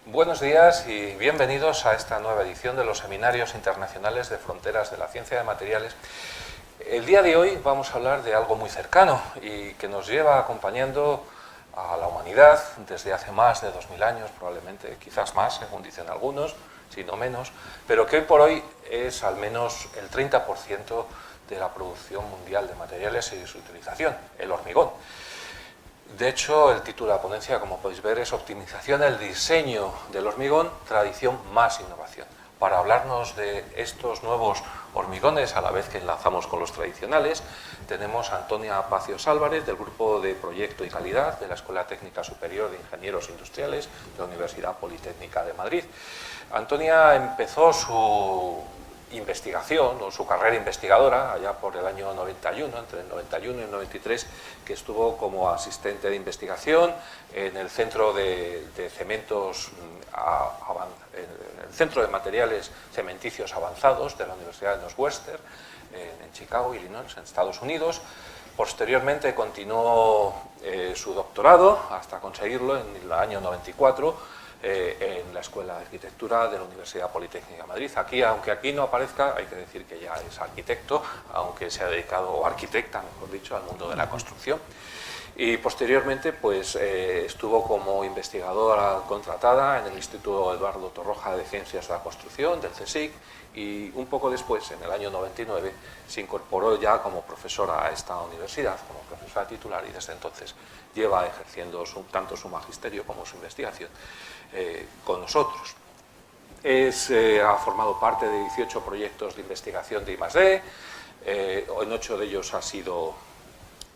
Buenos días y bienvenidos a esta nueva edición de los Seminarios Internacionales de Fronteras de la Ciencia de Materiales. El día de hoy vamos a hablar de algo muy cercano y que nos lleva acompañando a la humanidad desde hace más de 2000 años, probablemente quizás más, según dicen algunos, si no menos, pero que hoy por hoy es al menos el 30% de la producción mundial de materiales y de su utilización, el hormigón. De hecho, el título de la ponencia, como podéis ver, es Optimización del diseño del hormigón, tradición más innovación. Para hablarnos de estos nuevos hormigones, a la vez que enlazamos con los tradicionales, tenemos a Antonia Pazos Álvarez, del Grupo de Proyecto y Calidad de la Escuela Técnica Superior de Ingenieros Industriales de la Universidad Politécnica de Madrid. Antonia empezó su investigación o su carrera investigadora allá por el año 91, entre el 91 y el 93, que estuvo como asistente de investigación en el Centro de Cementos, el Centro de Materiales Cementicios Avanzados de la Universidad de Northwestern en Chicago, Illinois, en Estados Unidos. Posteriormente continuó su doctorado hasta conseguirlo en el año 94 en la Escuela de Arquitectura de la Universidad Politécnica de Madrid. Aquí, aunque aquí no aparezca, hay que decir que ya es arquitecto, aunque se ha dedicado, o arquitecta, mejor dicho, al mundo de la construcción. Y posteriormente pues, estuvo como investigadora contratada en el Instituto Eduardo Torroja de Ciencias de la Construcción, del CSIC, y un poco después, en el año 99, se incorporó ya como profesora a esta universidad, como profesora titular, y desde entonces lleva ejerciendo tanto su magisterio como su investigación con nosotros. Ha formado parte de 18 proyectos de investigación de I+D, en 8 de ellos ha sido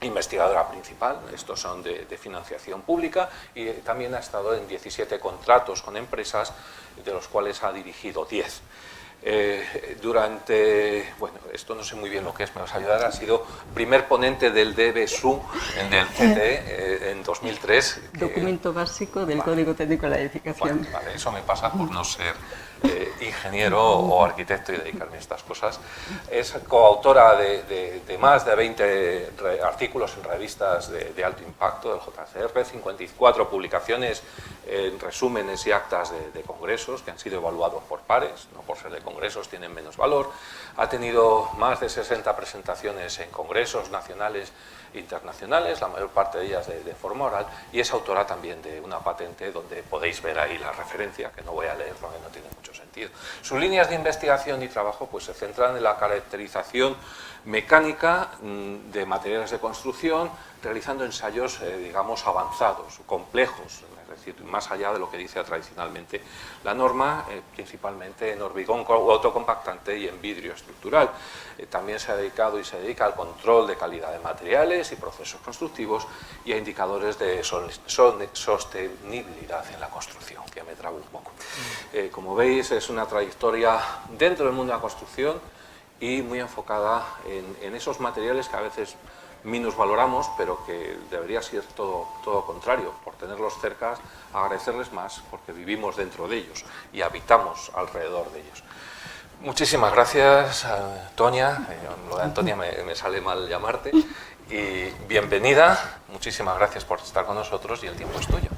investigadora principal, estos son de financiación pública, y también ha estado en 17 contratos con empresas, de los cuales ha dirigido 10. Bueno, esto no sé muy bien lo que es, me vas a ayudar, ha sido primer ponente del DBSU del CTE en 2003. Documento básico del Código Técnico de la Edificación. Vale, eso me pasa por no ser ingeniero o arquitecto y dedicarme a estas cosas. Es coautora de más de 20 artículos en revistas de alto impacto del JCR, 54 publicaciones en resúmenes y actas de congresos que han sido evaluados por pares, no por ser de congresos tienen menos valor. Ha tenido más de 60 presentaciones en congresos nacionales e internacionales, la mayor parte de ellas de forma oral, y es autora también de una patente donde podéis ver ahí la referencia, que no voy a leer porque no tiene mucho sentido. Sus líneas de investigación y trabajo pues, se centran en la caracterización mecánica de materiales de construcción, realizando ensayos, digamos, avanzados, complejos, es decir, más allá de lo que dice tradicionalmente la norma, principalmente en hormigón autocompactante y en vidrio estructural. También se ha dedicado y se dedica al control de calidad de materiales y procesos constructivos y a indicadores de sostenibilidad en la construcción, que me trabo un poco. Como veis, es una trayectoria dentro del mundo de la construcción y muy enfocada en esos materiales que a veces minusvaloramos, pero que debería ser todo contrario, por tenerlos cerca, agradecerles más, porque vivimos dentro de ellos y habitamos alrededor de ellos. Muchísimas gracias, Antonia. Lo de Antonia me sale mal llamarte. Y bienvenida, muchísimas gracias por estar con nosotros y el tiempo es tuyo.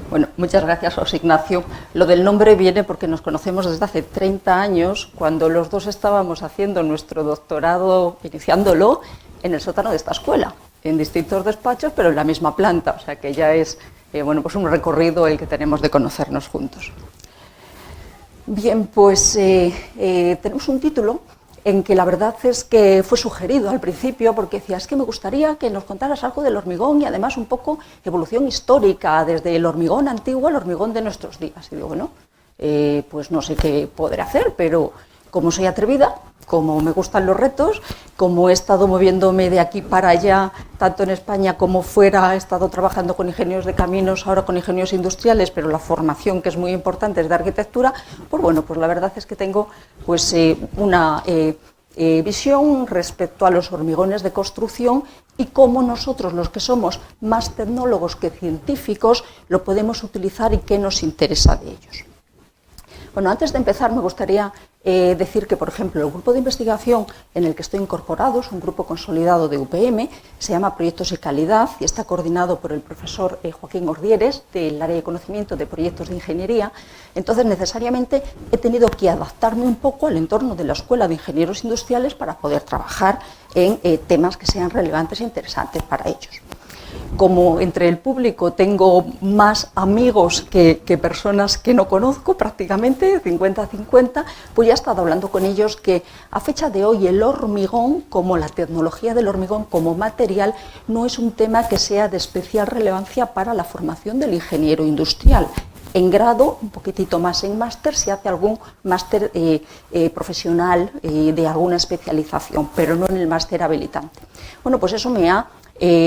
Bueno, muchas gracias, José Ignacio. Lo del nombre viene porque nos conocemos desde hace 30 años, cuando los dos estábamos haciendo nuestro doctorado, iniciándolo, en el sótano de esta escuela, en distintos despachos, pero en la misma planta, o sea que ya es bueno, pues un recorrido el que tenemos de conocernos juntos. Bien, pues tenemos un título en que la verdad es que fue sugerido al principio porque decía, es que me gustaría que nos contaras algo del hormigón y además un poco evolución histórica, desde el hormigón antiguo al hormigón de nuestros días. Y digo, bueno, pues no sé qué poder hacer, pero como soy atrevida, como me gustan los retos, como he estado moviéndome de aquí para allá, tanto en España como fuera, he estado trabajando con ingenieros de caminos, ahora con ingenieros industriales, pero la formación, que es muy importante, es de arquitectura, pues bueno, pues la verdad es que tengo pues una visión respecto a los hormigones de construcción y cómo nosotros, los que somos más tecnólogos que científicos, lo podemos utilizar y qué nos interesa de ellos. Bueno, antes de empezar me gustaría decir que, por ejemplo, el grupo de investigación en el que estoy incorporado es un grupo consolidado de UPM, se llama Proyectos de Calidad y está coordinado por el profesor Joaquín Ordieres del área de conocimiento de proyectos de ingeniería. Entonces, necesariamente he tenido que adaptarme un poco al entorno de la Escuela de Ingenieros Industriales para poder trabajar en temas que sean relevantes e interesantes para ellos. Como entre el público tengo más amigos que personas que no conozco, prácticamente 50-50, pues ya he estado hablando con ellos que a fecha de hoy el hormigón, como la tecnología del hormigón como material, no es un tema que sea de especial relevancia para la formación del ingeniero industrial. En grado, un poquitito más en máster, se hace algún máster profesional de alguna especialización, pero no en el máster habilitante. Bueno, pues eso me ha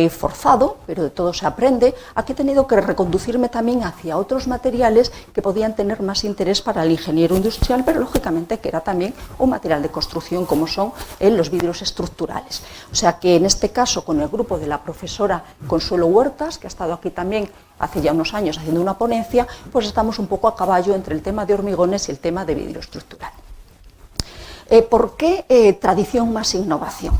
forzado, pero de todo se aprende, a que he tenido que reconducirme también hacia otros materiales que podían tener más interés para el ingeniero industrial, pero lógicamente que era también un material de construcción como son los vidrios estructurales. O sea que en este caso con el grupo de la profesora Consuelo Huertas, que ha estado aquí también hace ya unos años haciendo una ponencia, pues estamos un poco a caballo entre el tema de hormigones y el tema de vidrio estructural. ¿Por qué tradición más innovación?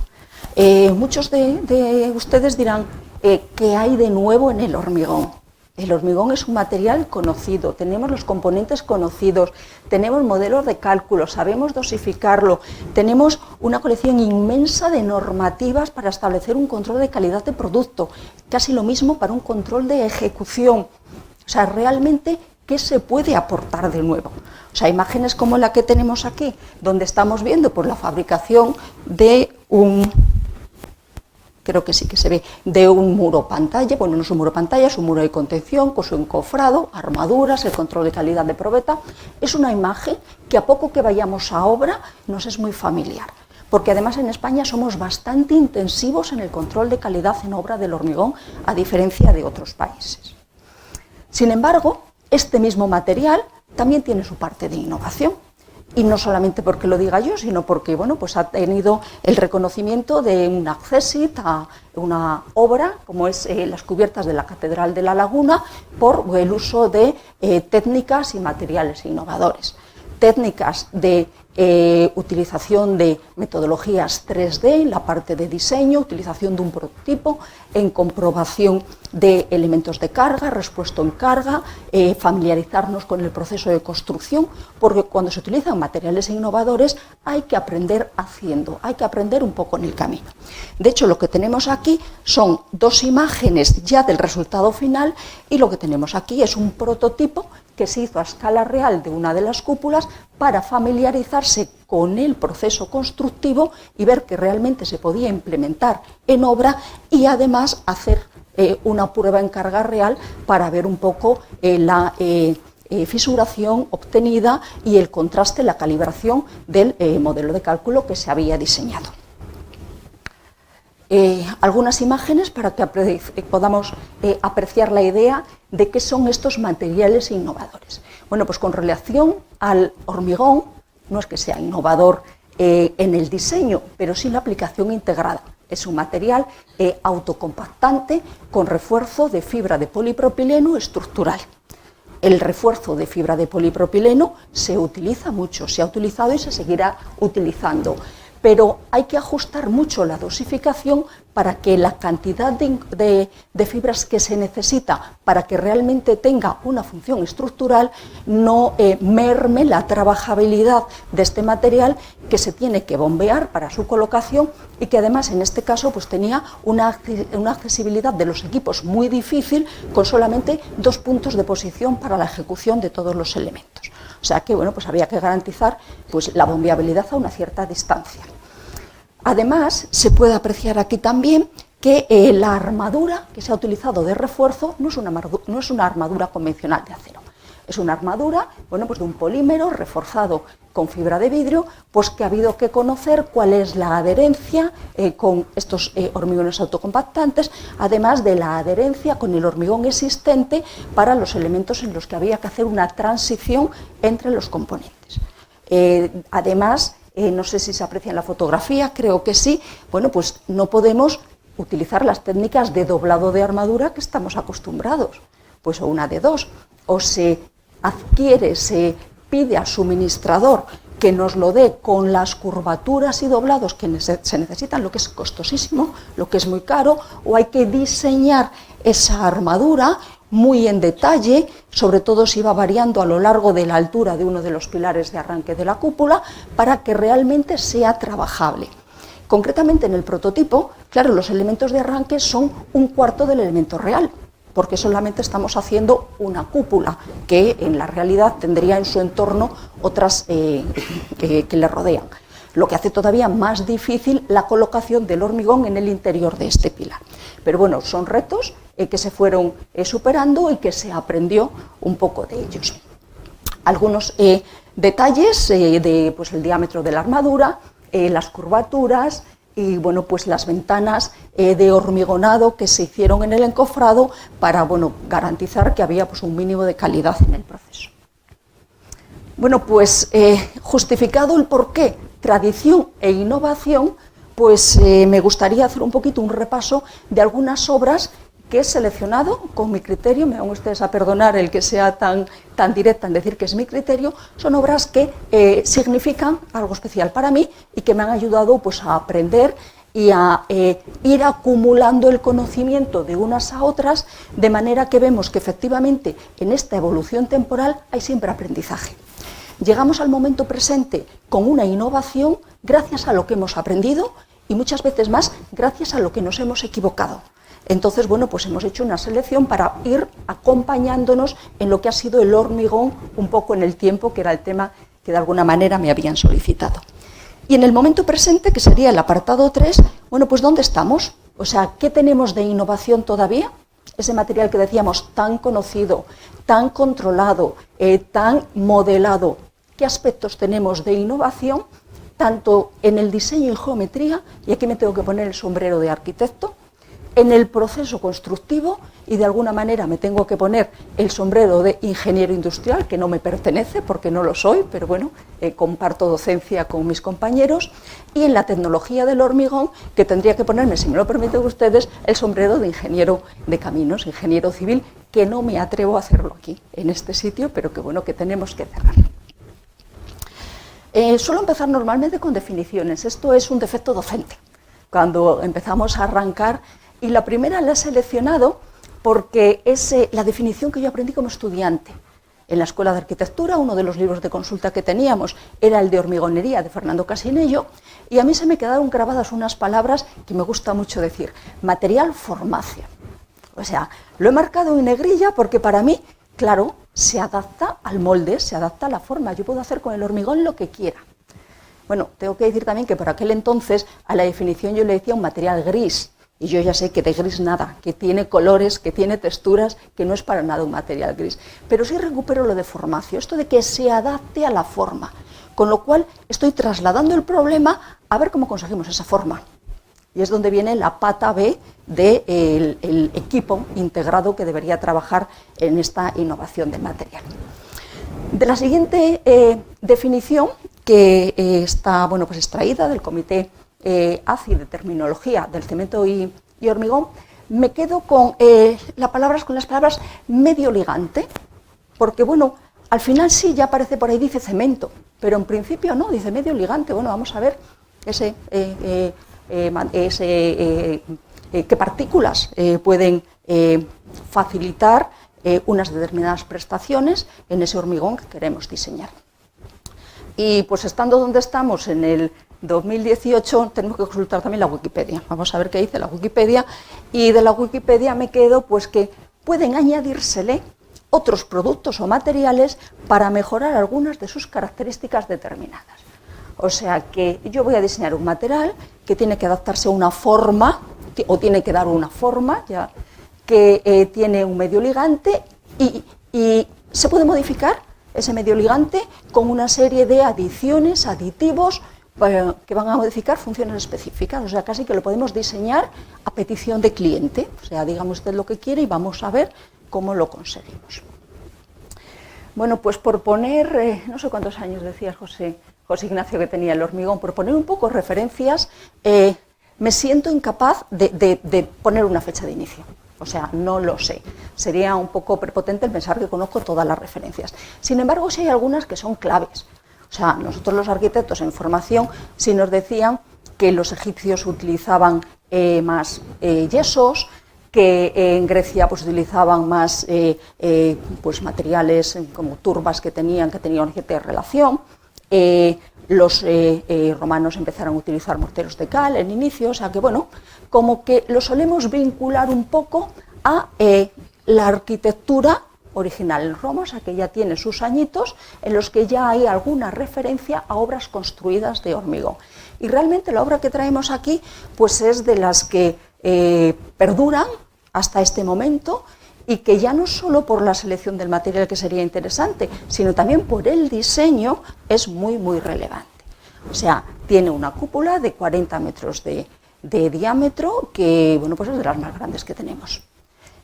Muchos de ustedes dirán, ¿qué hay de nuevo en el hormigón? El hormigón es un material conocido, tenemos los componentes conocidos, tenemos modelos de cálculo, sabemos dosificarlo, tenemos una colección inmensa de normativas para establecer un control de calidad de producto, casi lo mismo para un control de ejecución. O sea, realmente, ¿qué se puede aportar de nuevo? O sea, imágenes como la que tenemos aquí, donde estamos viendo por la fabricación de creo que sí que se ve, de un muro pantalla, bueno, no es un muro pantalla, es un muro de contención, con su encofrado, armaduras, el control de calidad de probeta. Es una imagen que a poco que vayamos a obra nos es muy familiar, porque además en España somos bastante intensivos en el control de calidad en obra del hormigón, a diferencia de otros países. Sin embargo, este mismo material también tiene su parte de innovación. Y no solamente porque lo diga yo, sino porque bueno, pues ha tenido el reconocimiento de un accessit a una obra, como es las cubiertas de la Catedral de la Laguna, por el uso de técnicas y materiales innovadores. Técnicas de utilización de metodologías 3D, la parte de diseño, utilización de un prototipo, en comprobación de elementos de carga, respuesta en carga, familiarizarnos con el proceso de construcción, porque cuando se utilizan materiales innovadores hay que aprender haciendo, hay que aprender un poco en el camino. De hecho, lo que tenemos aquí son dos imágenes ya del resultado final y lo que tenemos aquí es un prototipo que se hizo a escala real de una de las cúpulas para familiarizarse con el proceso constructivo y ver que realmente se podía implementar en obra y además hacer una prueba en carga real para ver un poco la fisuración obtenida y el contraste, la calibración del modelo de cálculo que se había diseñado. Algunas imágenes para que podamos apreciar la idea de qué son estos materiales innovadores. Bueno, pues con relación al hormigón, no es que sea innovador en el diseño, pero sí la aplicación integrada. Es un material autocompactante con refuerzo de fibra de polipropileno estructural. El refuerzo de fibra de polipropileno se utiliza mucho, se ha utilizado y se seguirá utilizando, pero hay que ajustar mucho la dosificación para que la cantidad de fibras que se necesita para que realmente tenga una función estructural no merme la trabajabilidad de este material que se tiene que bombear para su colocación y que además en este caso pues tenía una accesibilidad de los equipos muy difícil con solamente 2 puntos de posición para la ejecución de todos los elementos. O sea que bueno, pues había que garantizar pues, la bombeabilidad a una cierta distancia. Además, se puede apreciar aquí también que la armadura que se ha utilizado de refuerzo no es una armadura convencional de acero. Es una armadura, bueno, pues de un polímero reforzado con fibra de vidrio, pues que ha habido que conocer cuál es la adherencia con estos hormigones autocompactantes, además de la adherencia con el hormigón existente para los elementos en los que había que hacer una transición entre los componentes. Además, no sé si se aprecia en la fotografía, creo que sí, bueno, pues no podemos utilizar las técnicas de doblado de armadura que estamos acostumbrados, pues o una de dos, o se adquiere, se pide al suministrador que nos lo dé con las curvaturas y doblados que se necesitan, lo que es costosísimo, lo que es muy caro, o hay que diseñar esa armadura muy en detalle, sobre todo si va variando a lo largo de la altura de uno de los pilares de arranque de la cúpula, para que realmente sea trabajable. Concretamente en el prototipo, claro, los elementos de arranque son un cuarto del elemento real, porque solamente estamos haciendo una cúpula, que en la realidad tendría en su entorno otras que le rodean, lo que hace todavía más difícil la colocación del hormigón en el interior de este pilar. Pero bueno, son retos que se fueron superando y que se aprendió un poco de ellos. Algunos detalles de pues, el diámetro de la armadura, las curvaturas, y bueno, pues las ventanas de hormigonado que se hicieron en el encofrado para garantizar que había pues, un mínimo de calidad en el proceso. Bueno, pues justificado el porqué, tradición e innovación, pues me gustaría hacer un poquito un repaso de algunas obras que he seleccionado con mi criterio. Me van ustedes a perdonar el que sea tan directa en decir que es mi criterio. Son obras que significan algo especial para mí y que me han ayudado pues, a aprender y a ir acumulando el conocimiento de unas a otras, de manera que vemos que efectivamente en esta evolución temporal hay siempre aprendizaje. Llegamos al momento presente con una innovación gracias a lo que hemos aprendido y muchas veces más gracias a lo que nos hemos equivocado. Entonces, bueno, pues hemos hecho una selección para ir acompañándonos en lo que ha sido el hormigón un poco en el tiempo, que era el tema que de alguna manera me habían solicitado. Y en el momento presente, que sería el apartado 3, bueno, pues ¿dónde estamos? O sea, ¿qué tenemos de innovación todavía? Ese material que decíamos tan conocido, tan controlado, tan modelado, ¿qué aspectos tenemos de innovación? Tanto en el diseño y geometría, y aquí me tengo que poner el sombrero de arquitecto, en el proceso constructivo, y de alguna manera me tengo que poner el sombrero de ingeniero industrial, que no me pertenece porque no lo soy, pero bueno, comparto docencia con mis compañeros, y en la tecnología del hormigón, que tendría que ponerme, si me lo permiten ustedes, el sombrero de ingeniero de caminos, ingeniero civil, que no me atrevo a hacerlo aquí, en este sitio, pero que bueno, que tenemos que cerrar. Suelo empezar normalmente con definiciones. Esto es un defecto docente. Cuando empezamos a arrancar, y la primera la he seleccionado porque es la definición que yo aprendí como estudiante. En la Escuela de Arquitectura, uno de los libros de consulta que teníamos era el de hormigonería de Fernando Casinello, y a mí se me quedaron grabadas unas palabras que me gusta mucho decir: material formación. O sea, lo he marcado en negrilla porque para mí, claro, se adapta al molde, se adapta a la forma. Yo puedo hacer con el hormigón lo que quiera. Bueno, tengo que decir también que por aquel entonces a la definición yo le decía un material gris, y yo ya sé que de gris nada, que tiene colores, que tiene texturas, que no es para nada un material gris. Pero sí recupero lo de formación, esto de que se adapte a la forma, con lo cual estoy trasladando el problema a ver cómo conseguimos esa forma. Y es donde viene la pata B del equipo integrado que debería trabajar en esta innovación del material. De la siguiente definición, que está pues extraída del Comité ACI de Terminología del Cemento y Hormigón, me quedo con las palabras medio ligante, porque bueno, al final sí, ya aparece por ahí, dice cemento, pero en principio no, dice medio ligante. Bueno, vamos a ver qué partículas pueden facilitar unas determinadas prestaciones en ese hormigón que queremos diseñar. Y pues estando donde estamos en el 2018, tenemos que consultar también la Wikipedia. Vamos a ver qué dice la Wikipedia, y de la Wikipedia me quedo pues que pueden añadírsele otros productos o materiales para mejorar algunas de sus características determinadas. O sea que yo voy a diseñar un material que tiene que adaptarse a una forma, o tiene que dar una forma, ya que tiene un medio ligante, y se puede modificar ese medio ligante con una serie de adiciones, aditivos, que van a modificar funciones específicas. O sea, casi que lo podemos diseñar a petición de cliente. O sea, dígame usted lo que quiere y vamos a ver cómo lo conseguimos. Bueno, pues por poner, no sé cuántos años decía José Ignacio que tenía el hormigón, por poner un poco referencias, me siento incapaz de poner una fecha de inicio. O sea, no lo sé. Sería un poco prepotente el pensar que conozco todas las referencias. Sin embargo, sí hay algunas que son claves. O sea, nosotros los arquitectos en formación sí nos decían que los egipcios utilizaban más yesos, que en Grecia pues utilizaban más pues materiales como turbas que tenían una cierta relación. Los romanos empezaron a utilizar morteros de cal en inicio, o sea que bueno, como que lo solemos vincular un poco a la arquitectura original en Roma, o sea que ya tiene sus añitos en los que ya hay alguna referencia a obras construidas de hormigón. Y realmente la obra que traemos aquí pues es de las que perduran hasta este momento y que ya no solo por la selección del material, que sería interesante, sino también por el diseño es muy relevante. O sea, tiene una cúpula de 40 metros de diámetro que, bueno, pues es de las más grandes que tenemos.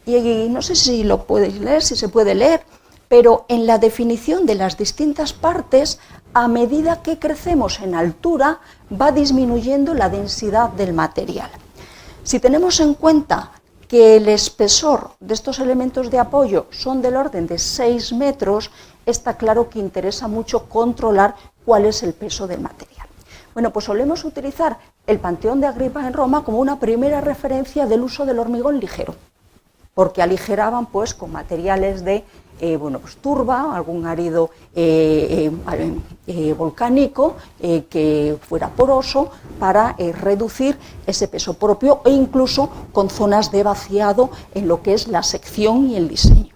Y no sé si lo podéis leer, si se puede leer, pero en la definición de las distintas partes, a medida que crecemos en altura, va disminuyendo la densidad del material. Si tenemos en cuenta que el espesor de estos elementos de apoyo son del orden de 6 metros, está claro que interesa mucho controlar cuál es el peso del material. Bueno, pues solemos utilizar el Panteón de Agripa en Roma como una primera referencia del uso del hormigón ligero, porque aligeraban pues con materiales de bueno, pues turba, algún árido volcánico que fuera poroso para reducir ese peso propio e incluso con zonas de vaciado en lo que es la sección y el diseño.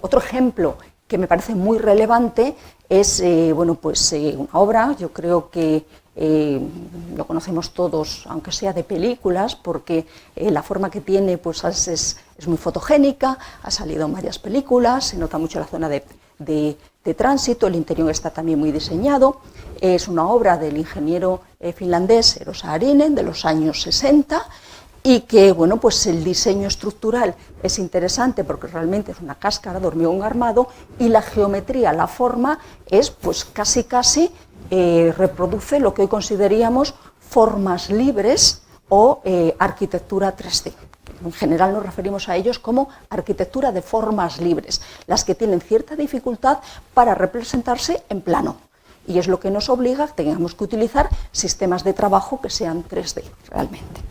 Otro ejemplo que me parece muy relevante es bueno, pues, una obra, yo creo que lo conocemos todos, aunque sea de películas, porque la forma que tiene pues, es muy fotogénica, ha salido en varias películas, se nota mucho la zona de tránsito, el interior está también muy diseñado. Es una obra del ingeniero finlandés Eero Saarinen de los años 60, y que bueno, pues el diseño estructural es interesante porque realmente es una cáscara de hormigón armado y la geometría, la forma es pues casi reproduce lo que hoy consideraríamos formas libres o arquitectura 3D. En general nos referimos a ellos como arquitectura de formas libres, las que tienen cierta dificultad para representarse en plano. Y es lo que nos obliga a que tengamos que utilizar sistemas de trabajo que sean 3D realmente.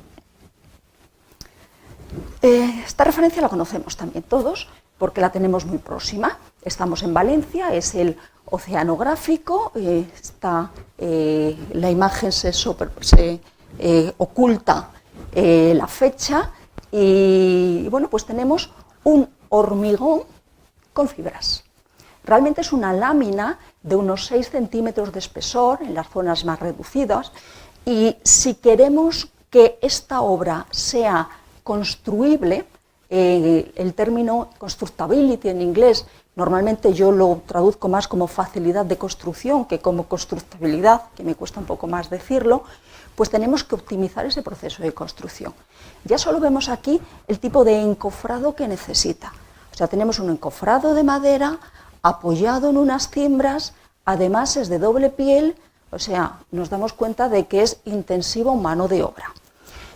Esta referencia la conocemos también todos porque la tenemos muy próxima. Estamos en Valencia, es el oceanográfico, la imagen se oculta la fecha y bueno, pues tenemos un hormigón con fibras. Realmente es una lámina de unos 6 centímetros de espesor en las zonas más reducidas y si queremos que esta obra sea construible, el término constructability en inglés, normalmente yo lo traduzco más como facilidad de construcción que como constructibilidad, que me cuesta un poco más decirlo, pues tenemos que optimizar ese proceso de construcción. Ya solo vemos aquí el tipo de encofrado que necesita. O sea, tenemos un encofrado de madera apoyado en unas cimbras, además es de doble piel, o sea, nos damos cuenta de que es intensivo mano de obra.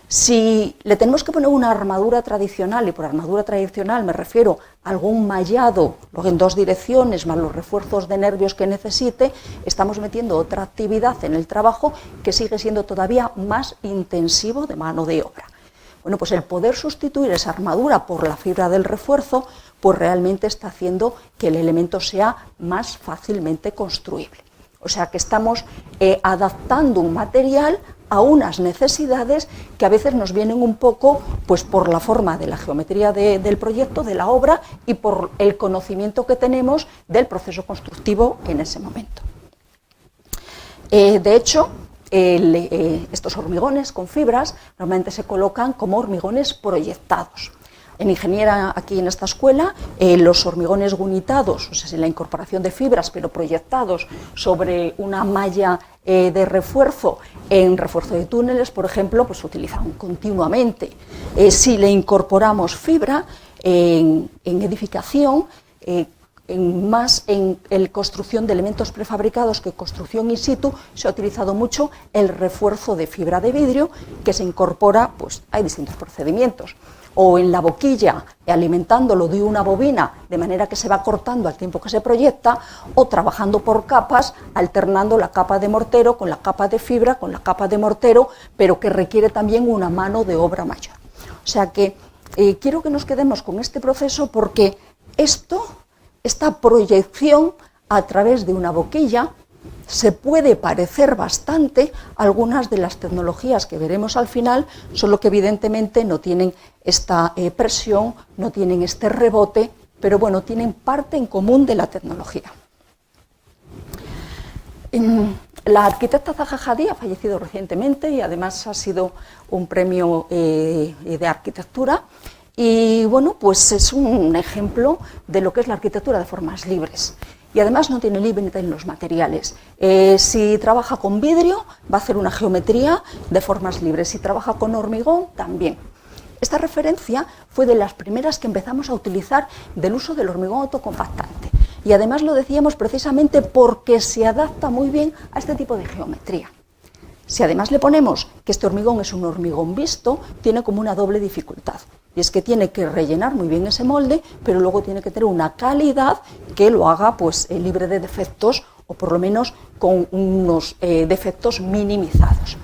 Si le tenemos que poner una armadura tradicional, y por armadura tradicional me refiero a algún mallado en 2 direcciones más los refuerzos de nervios que necesite, estamos metiendo otra actividad en el trabajo que sigue siendo todavía más intensivo de mano de obra. Bueno, pues el poder sustituir esa armadura por la fibra del refuerzo, pues realmente está haciendo que el elemento sea más fácilmente construible. O sea que estamos adaptando un material a unas necesidades que a veces nos vienen un poco pues, por la forma de la geometría del proyecto, de la obra y por el conocimiento que tenemos del proceso constructivo en ese momento. De hecho, estos hormigones con fibras normalmente se colocan como hormigones proyectados. En Ingeniera, aquí en esta escuela, los hormigones gunitados, o sea, la incorporación de fibras, pero proyectados sobre una malla de refuerzo, en refuerzo de túneles, por ejemplo, pues se utilizan continuamente. Si le incorporamos fibra en edificación, más en construcción de elementos prefabricados que construcción in situ, se ha utilizado mucho el refuerzo de fibra de vidrio que se incorpora, pues hay distintos procedimientos. O en la boquilla, alimentándolo de una bobina, de manera que se va cortando al tiempo que se proyecta, o trabajando por capas, alternando la capa de mortero con la capa de fibra, con la capa de mortero, pero que requiere también una mano de obra mayor. O sea que quiero que nos quedemos con este proceso porque esta proyección a través de una boquilla se puede parecer bastante a algunas de las tecnologías que veremos al final, solo que evidentemente no tienen esta presión, no tienen este rebote, pero bueno, tienen parte en común de la tecnología. La arquitecta Zaha Hadid ha fallecido recientemente y además ha sido un premio de arquitectura. Y bueno, pues es un ejemplo de lo que es la arquitectura de formas libres. Y además no tiene límite en los materiales. Si trabaja con vidrio, va a hacer una geometría de formas libres. Si trabaja con hormigón, también. Esta referencia fue de las primeras que empezamos a utilizar del uso del hormigón autocompactante. Y además lo decíamos precisamente porque se adapta muy bien a este tipo de geometría. Si además le ponemos que este hormigón es un hormigón visto, tiene como una doble dificultad. Y es que tiene que rellenar muy bien ese molde, pero luego tiene que tener una calidad que lo haga pues, libre de defectos o por lo menos con unos defectos minimizados.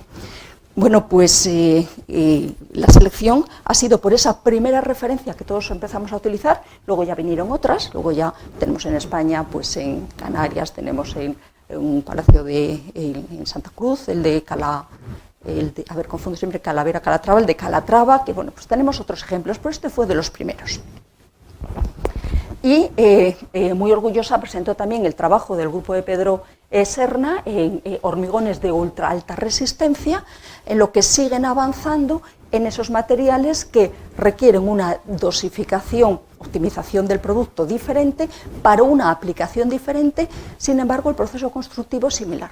Bueno, pues la selección ha sido por esa primera referencia que todos empezamos a utilizar, luego ya vinieron otras, luego ya tenemos en España, pues en Canarias, tenemos en un palacio en Santa Cruz, el de confundo siempre Calavera, Calatrava, el de Calatrava, que bueno, pues tenemos otros ejemplos, pero este fue de los primeros. Y muy orgullosa presentó también el trabajo del grupo de Pedro Serna en hormigones de ultra alta resistencia, en lo que siguen avanzando en esos materiales que requieren una dosificación, optimización del producto diferente para una aplicación diferente, sin embargo el proceso constructivo es similar.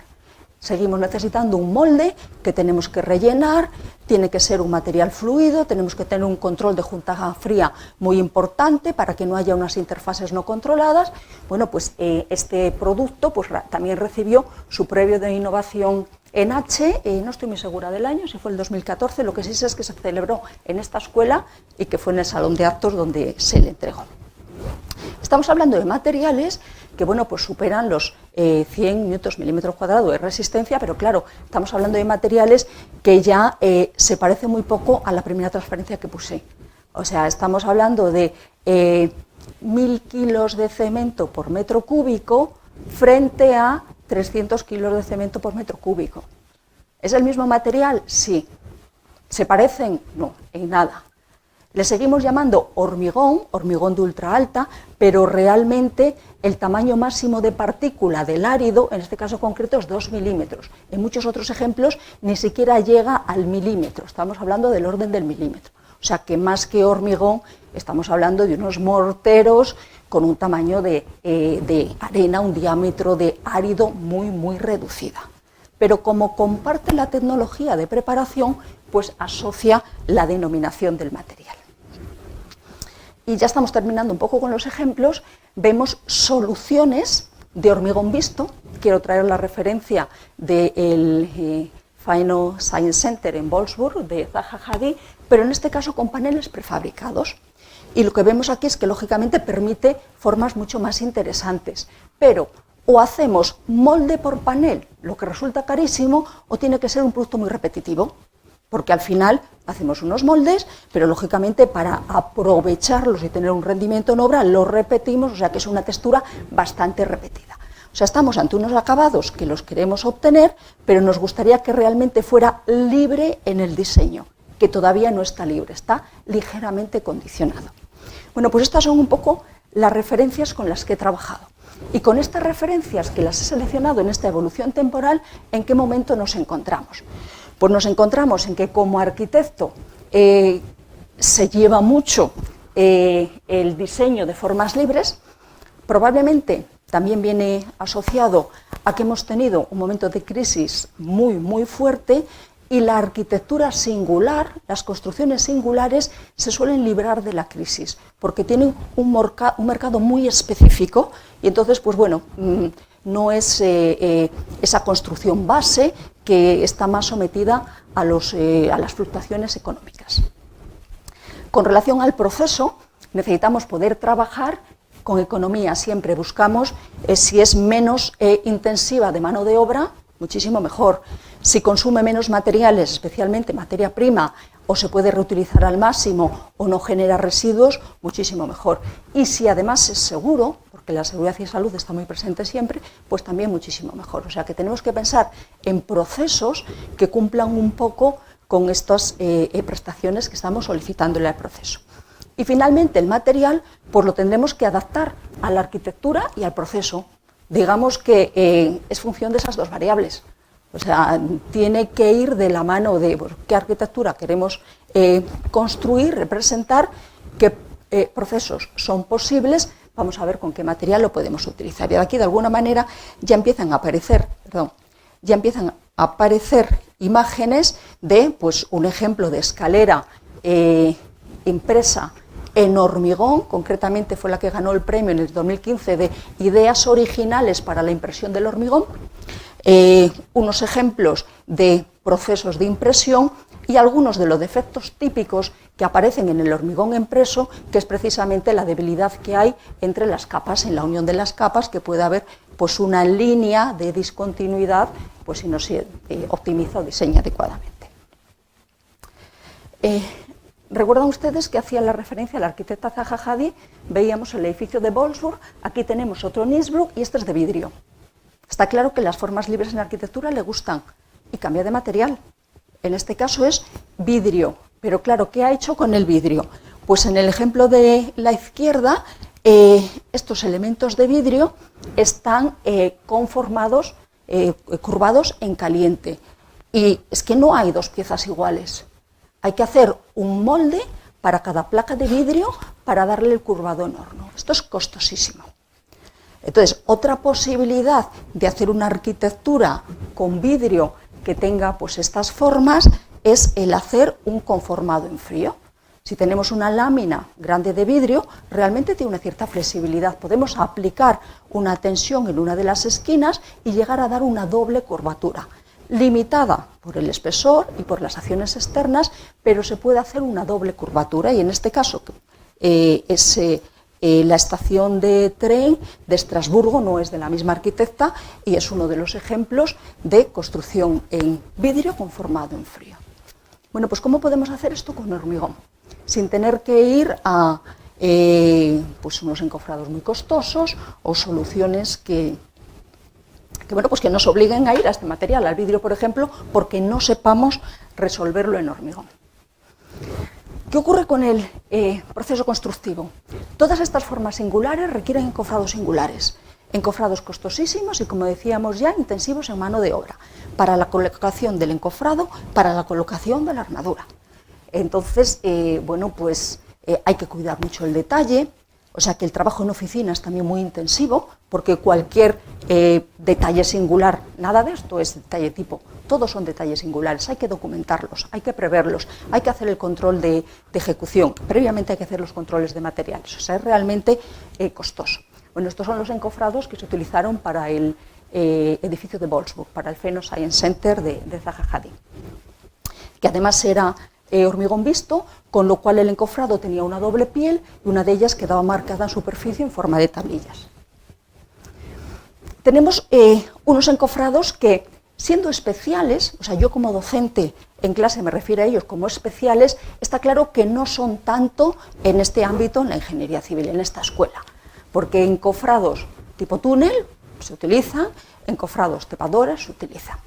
Seguimos necesitando un molde que tenemos que rellenar, tiene que ser un material fluido, tenemos que tener un control de junta fría muy importante para que no haya unas interfaces no controladas. Bueno, pues este producto pues, también recibió su premio de innovación en H, no estoy muy segura del año, si fue el 2014, lo que sí sé es que se celebró en esta escuela y que fue en el salón de actos donde se le entregó. Estamos hablando de materiales que bueno, pues superan los 100 newtons milímetros cuadrados de resistencia, pero claro, estamos hablando de materiales que ya se parece muy poco a la primera transferencia que puse. O sea, estamos hablando de 1000 kilos de cemento por metro cúbico frente a 300 kilos de cemento por metro cúbico. ¿Es el mismo material? Sí. ¿Se parecen? No, en nada. Le seguimos llamando hormigón de ultra alta, pero realmente el tamaño máximo de partícula del árido, en este caso concreto, es 2 milímetros. En muchos otros ejemplos ni siquiera llega al milímetro, estamos hablando del orden del milímetro. O sea que más que hormigón, estamos hablando de unos morteros con un tamaño de arena, un diámetro de árido muy reducida. Pero como comparte la tecnología de preparación, pues asocia la denominación del material. Y ya estamos terminando un poco con los ejemplos, vemos soluciones de hormigón visto. Quiero traer la referencia del Final Science Center en Wolfsburg, de Zaha Hadid, pero en este caso con paneles prefabricados. Y lo que vemos aquí es que lógicamente permite formas mucho más interesantes, pero o hacemos molde por panel, lo que resulta carísimo, o tiene que ser un producto muy repetitivo. Porque al final hacemos unos moldes, pero lógicamente para aprovecharlos y tener un rendimiento en obra, los repetimos, o sea que es una textura bastante repetida. O sea, estamos ante unos acabados que los queremos obtener, pero nos gustaría que realmente fuera libre en el diseño, que todavía no está libre, está ligeramente condicionado. Bueno, pues estas son un poco las referencias con las que he trabajado. Y con estas referencias que las he seleccionado en esta evolución temporal, ¿en qué momento nos encontramos? Pues nos encontramos en que como arquitecto se lleva mucho el diseño de formas libres, probablemente también viene asociado a que hemos tenido un momento de crisis muy fuerte y la arquitectura singular, las construcciones singulares, se suelen librar de la crisis, porque tienen un mercado muy específico y entonces, pues bueno, no es esa construcción base que está más sometida a las fluctuaciones económicas. Con relación al proceso, necesitamos poder trabajar con economía, siempre buscamos si es menos intensiva de mano de obra, muchísimo mejor. Si consume menos materiales, especialmente materia prima, o se puede reutilizar al máximo o no genera residuos, muchísimo mejor. Y si además es seguro, porque la seguridad y salud está muy presente siempre, pues también muchísimo mejor. O sea que tenemos que pensar en procesos que cumplan un poco con estas prestaciones que estamos solicitándole al proceso. Y finalmente el material, pues lo tendremos que adaptar a la arquitectura y al proceso. Digamos que es función de esas dos variables. O sea, tiene que ir de la mano de qué arquitectura queremos construir, representar, qué procesos son posibles, vamos a ver con qué material lo podemos utilizar. Y aquí, de alguna manera, ya empiezan a aparecer imágenes de pues, un ejemplo de escalera impresa en hormigón, concretamente fue la que ganó el premio en el 2015 de ideas originales para la impresión del hormigón, unos ejemplos de procesos de impresión y algunos de los defectos típicos que aparecen en el hormigón impreso, que es precisamente la debilidad que hay entre las capas, en la unión de las capas, que puede haber pues, una línea de discontinuidad pues, si no se optimiza o diseña adecuadamente. ¿Recuerdan ustedes que hacía la referencia a la arquitecta Zaha Hadid? Veíamos el edificio de Wolfsburg, aquí tenemos otro en Innsbruck y este es de vidrio. Está claro que las formas libres en la arquitectura le gustan y cambia de material. En este caso es vidrio, pero claro, ¿qué ha hecho con el vidrio? Pues en el ejemplo de la izquierda, estos elementos de vidrio están conformados, curvados en caliente. Y es que no hay dos piezas iguales. Hay que hacer un molde para cada placa de vidrio para darle el curvado en horno. Esto es costosísimo. Entonces, otra posibilidad de hacer una arquitectura con vidrio que tenga pues, estas formas es el hacer un conformado en frío. Si tenemos una lámina grande de vidrio, realmente tiene una cierta flexibilidad. Podemos aplicar una tensión en una de las esquinas y llegar a dar una doble curvatura, limitada por el espesor y por las acciones externas, pero se puede hacer una doble curvatura y en este caso la estación de tren de Estrasburgo no es de la misma arquitecta y es uno de los ejemplos de construcción en vidrio conformado en frío. Bueno, pues ¿cómo podemos hacer esto con hormigón? Sin tener que ir a pues unos encofrados muy costosos o soluciones que nos obliguen a ir a este material, al vidrio, por ejemplo, porque no sepamos resolverlo en hormigón. ¿Qué ocurre con el proceso constructivo? Todas estas formas singulares requieren encofrados singulares, encofrados costosísimos y, como decíamos ya, intensivos en mano de obra, para la colocación del encofrado, para la colocación de la armadura. Entonces, hay que cuidar mucho el detalle. O sea que el trabajo en oficina es también muy intensivo, porque cualquier detalle singular, nada de esto es detalle tipo, todos son detalles singulares, hay que documentarlos, hay que preverlos, hay que hacer el control de ejecución, previamente hay que hacer los controles de materiales, o sea, es realmente costoso. Bueno, estos son los encofrados que se utilizaron para el edificio de Wolfsburg, para el Pheno Science Center de Zaha Hadid, que además era hormigón visto, con lo cual el encofrado tenía una doble piel y una de ellas quedaba marcada en superficie en forma de tablillas. Tenemos unos encofrados que, siendo especiales, o sea, yo como docente en clase me refiero a ellos como especiales, está claro que no son tanto en este ámbito, en la ingeniería civil, en esta escuela, porque encofrados tipo túnel se utilizan, encofrados tapadores se utilizan.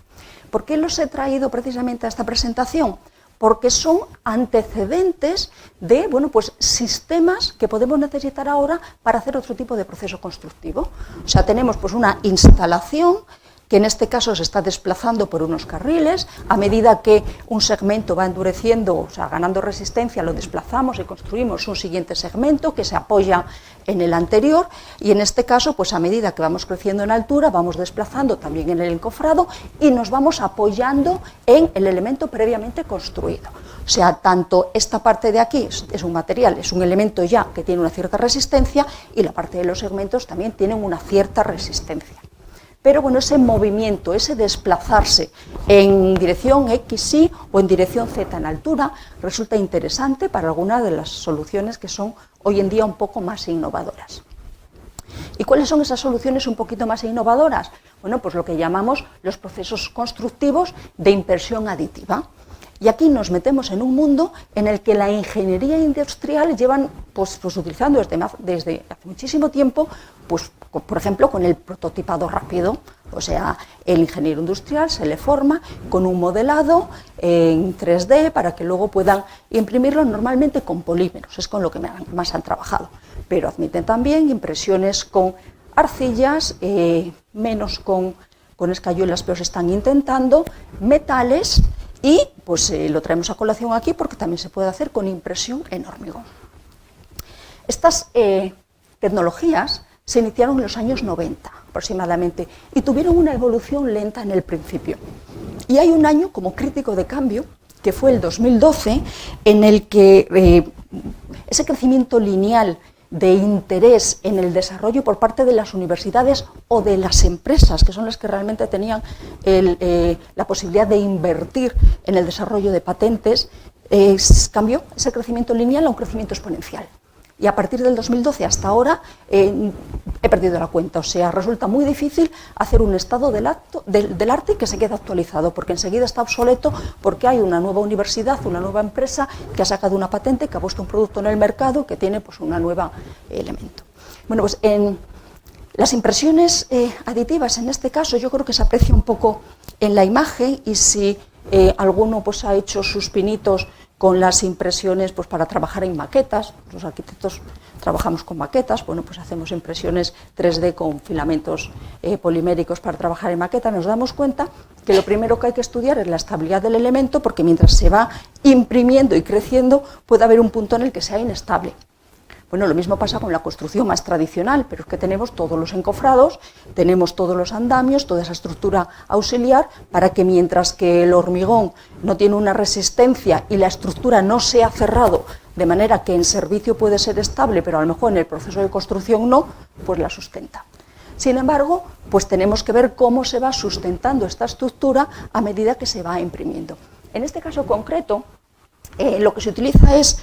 ¿Por qué los he traído precisamente a esta presentación? Porque son antecedentes de sistemas que podemos necesitar ahora para hacer otro tipo de proceso constructivo. O sea, tenemos pues, una instalación que en este caso se está desplazando por unos carriles. A medida que un segmento va endureciendo, o sea, ganando resistencia, lo desplazamos y construimos un siguiente segmento que se apoya en el anterior, y en este caso, pues a medida que vamos creciendo en altura, vamos desplazando también en el encofrado y nos vamos apoyando en el elemento previamente construido. O sea, tanto esta parte de aquí es un material, es un elemento ya que tiene una cierta resistencia, y la parte de los segmentos también tienen una cierta resistencia. Pero bueno, ese movimiento, ese desplazarse en dirección X, Y o en dirección Z en altura resulta interesante para algunas de las soluciones que son hoy en día un poco más innovadoras. ¿Y cuáles son esas soluciones un poquito más innovadoras? Bueno, pues lo que llamamos los procesos constructivos de impresión aditiva. Y aquí nos metemos en un mundo en el que la ingeniería industrial llevan pues utilizando desde hace muchísimo tiempo, pues, por ejemplo, con el prototipado rápido. O sea, el ingeniero industrial se le forma con un modelado en 3D para que luego puedan imprimirlo, normalmente con polímeros, es con lo que más han trabajado. Pero admiten también impresiones con arcillas, menos con escayuelas, pero se están intentando, metales. Y pues lo traemos a colación aquí porque también se puede hacer con impresión en hormigón. Estas tecnologías se iniciaron en los años 90 aproximadamente y tuvieron una evolución lenta en el principio. Y hay un año como crítico de cambio, que fue el 2012, en el que ese crecimiento lineal de interés en el desarrollo por parte de las universidades o de las empresas, que son las que realmente tenían la posibilidad de invertir en el desarrollo de patentes, cambió ese crecimiento lineal a un crecimiento exponencial. Y a partir del 2012 hasta ahora he perdido la cuenta. O sea, resulta muy difícil hacer un estado del arte que se quede actualizado, porque enseguida está obsoleto, porque hay una nueva universidad, una nueva empresa que ha sacado una patente, que ha puesto un producto en el mercado que tiene pues una nueva elemento. Bueno, pues en las impresiones aditivas, en este caso, yo creo que se aprecia un poco en la imagen, y si alguno pues ha hecho sus pinitos con las impresiones pues para trabajar en maquetas, los arquitectos trabajamos con maquetas, bueno, pues hacemos impresiones 3D con filamentos poliméricos para trabajar en maqueta, nos damos cuenta que lo primero que hay que estudiar es la estabilidad del elemento, porque mientras se va imprimiendo y creciendo puede haber un punto en el que sea inestable. Bueno, lo mismo pasa con la construcción más tradicional, pero es que tenemos todos los encofrados, tenemos todos los andamios, toda esa estructura auxiliar, para que mientras que el hormigón no tiene una resistencia y la estructura no se ha cerrado, de manera que en servicio puede ser estable, pero a lo mejor en el proceso de construcción no, pues la sustenta. Sin embargo, pues tenemos que ver cómo se va sustentando esta estructura a medida que se va imprimiendo. En este caso concreto, lo que se utiliza es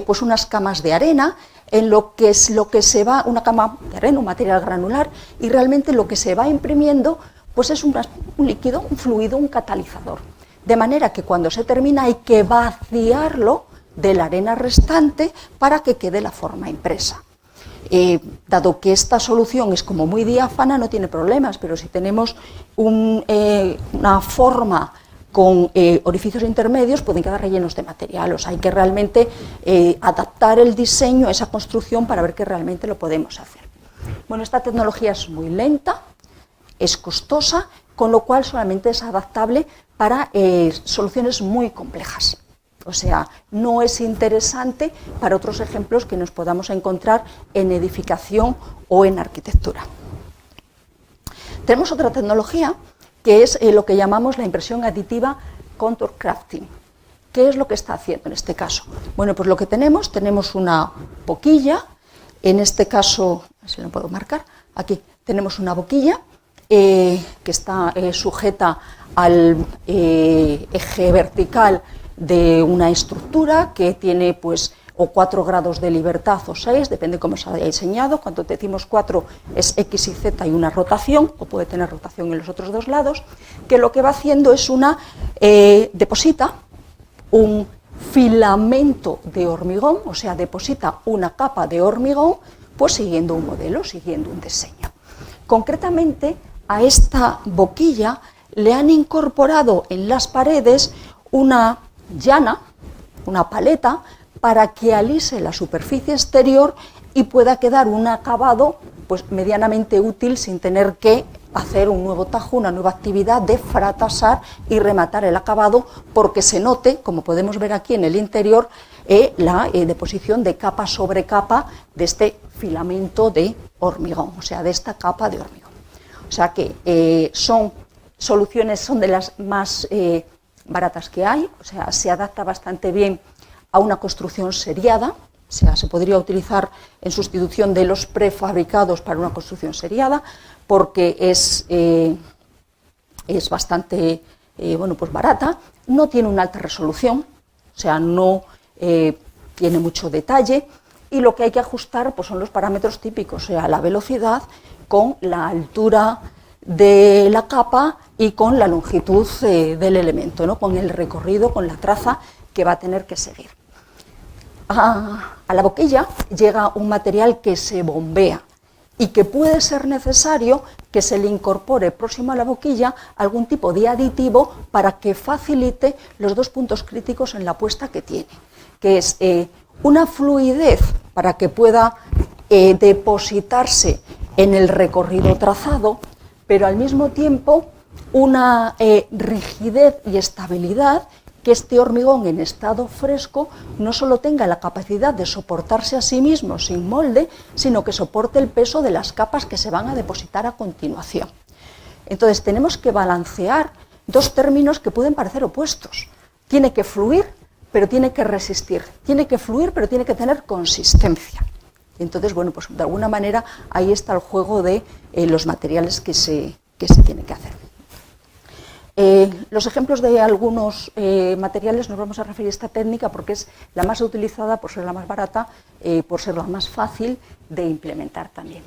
pues unas camas de arena, en lo que se va, una cama de arena, un material granular, y realmente lo que se va imprimiendo pues es un líquido, un fluido, un catalizador. De manera que cuando se termina hay que vaciarlo de la arena restante para que quede la forma impresa. Dado que esta solución es como muy diáfana, no tiene problemas, pero si tenemos una forma con orificios intermedios, pueden quedar rellenos de material. O sea, hay que realmente adaptar el diseño a esa construcción para ver que realmente lo podemos hacer. Bueno, esta tecnología es muy lenta, es costosa, con lo cual solamente es adaptable para soluciones muy complejas. O sea, no es interesante para otros ejemplos que nos podamos encontrar en edificación o en arquitectura. Tenemos otra tecnología que es lo que llamamos la impresión aditiva contour crafting. ¿Qué es lo que está haciendo en este caso? Bueno, pues lo que tenemos una boquilla, en este caso, a ver si lo puedo marcar, aquí tenemos una boquilla que está sujeta al eje vertical de una estructura que tiene pues o 4 grados de libertad o 6, depende cómo se haya diseñado. Cuando decimos 4 es X y Z y una rotación, o puede tener rotación en los otros dos lados, que lo que va haciendo es deposita un filamento de hormigón, o sea, deposita una capa de hormigón, pues siguiendo un modelo, siguiendo un diseño. Concretamente, a esta boquilla le han incorporado en las paredes una llana, una paleta, para que alise la superficie exterior y pueda quedar un acabado pues medianamente útil sin tener que hacer un nuevo tajo, una nueva actividad de fratasar y rematar el acabado, porque se note, como podemos ver aquí en el interior, la deposición de capa sobre capa de este filamento de hormigón, o sea, de esta capa de hormigón. O sea que son de las más baratas que hay, o sea, se adapta bastante bien a una construcción seriada, o sea, se podría utilizar en sustitución de los prefabricados para una construcción seriada, porque es bastante pues barata, no tiene una alta resolución, o sea, no tiene mucho detalle, y lo que hay que ajustar pues son los parámetros típicos, o sea, la velocidad con la altura de la capa y con la longitud del elemento, ¿no? Con el recorrido, con la traza que va a tener que seguir. A la boquilla llega un material que se bombea y que puede ser necesario que se le incorpore próximo a la boquilla algún tipo de aditivo para que facilite los dos puntos críticos en la puesta que tiene, que es una fluidez para que pueda depositarse en el recorrido trazado, pero al mismo tiempo una rigidez y estabilidad, que este hormigón en estado fresco no solo tenga la capacidad de soportarse a sí mismo sin molde, sino que soporte el peso de las capas que se van a depositar a continuación. Entonces tenemos que balancear dos términos que pueden parecer opuestos. Tiene que fluir, pero tiene que resistir. Tiene que fluir, pero tiene que tener consistencia. Entonces, bueno, pues de alguna manera ahí está el juego de los materiales que se tiene que hacer. Los ejemplos de algunos materiales nos vamos a referir a esta técnica porque es la más utilizada por ser la más barata, por ser la más fácil de implementar también.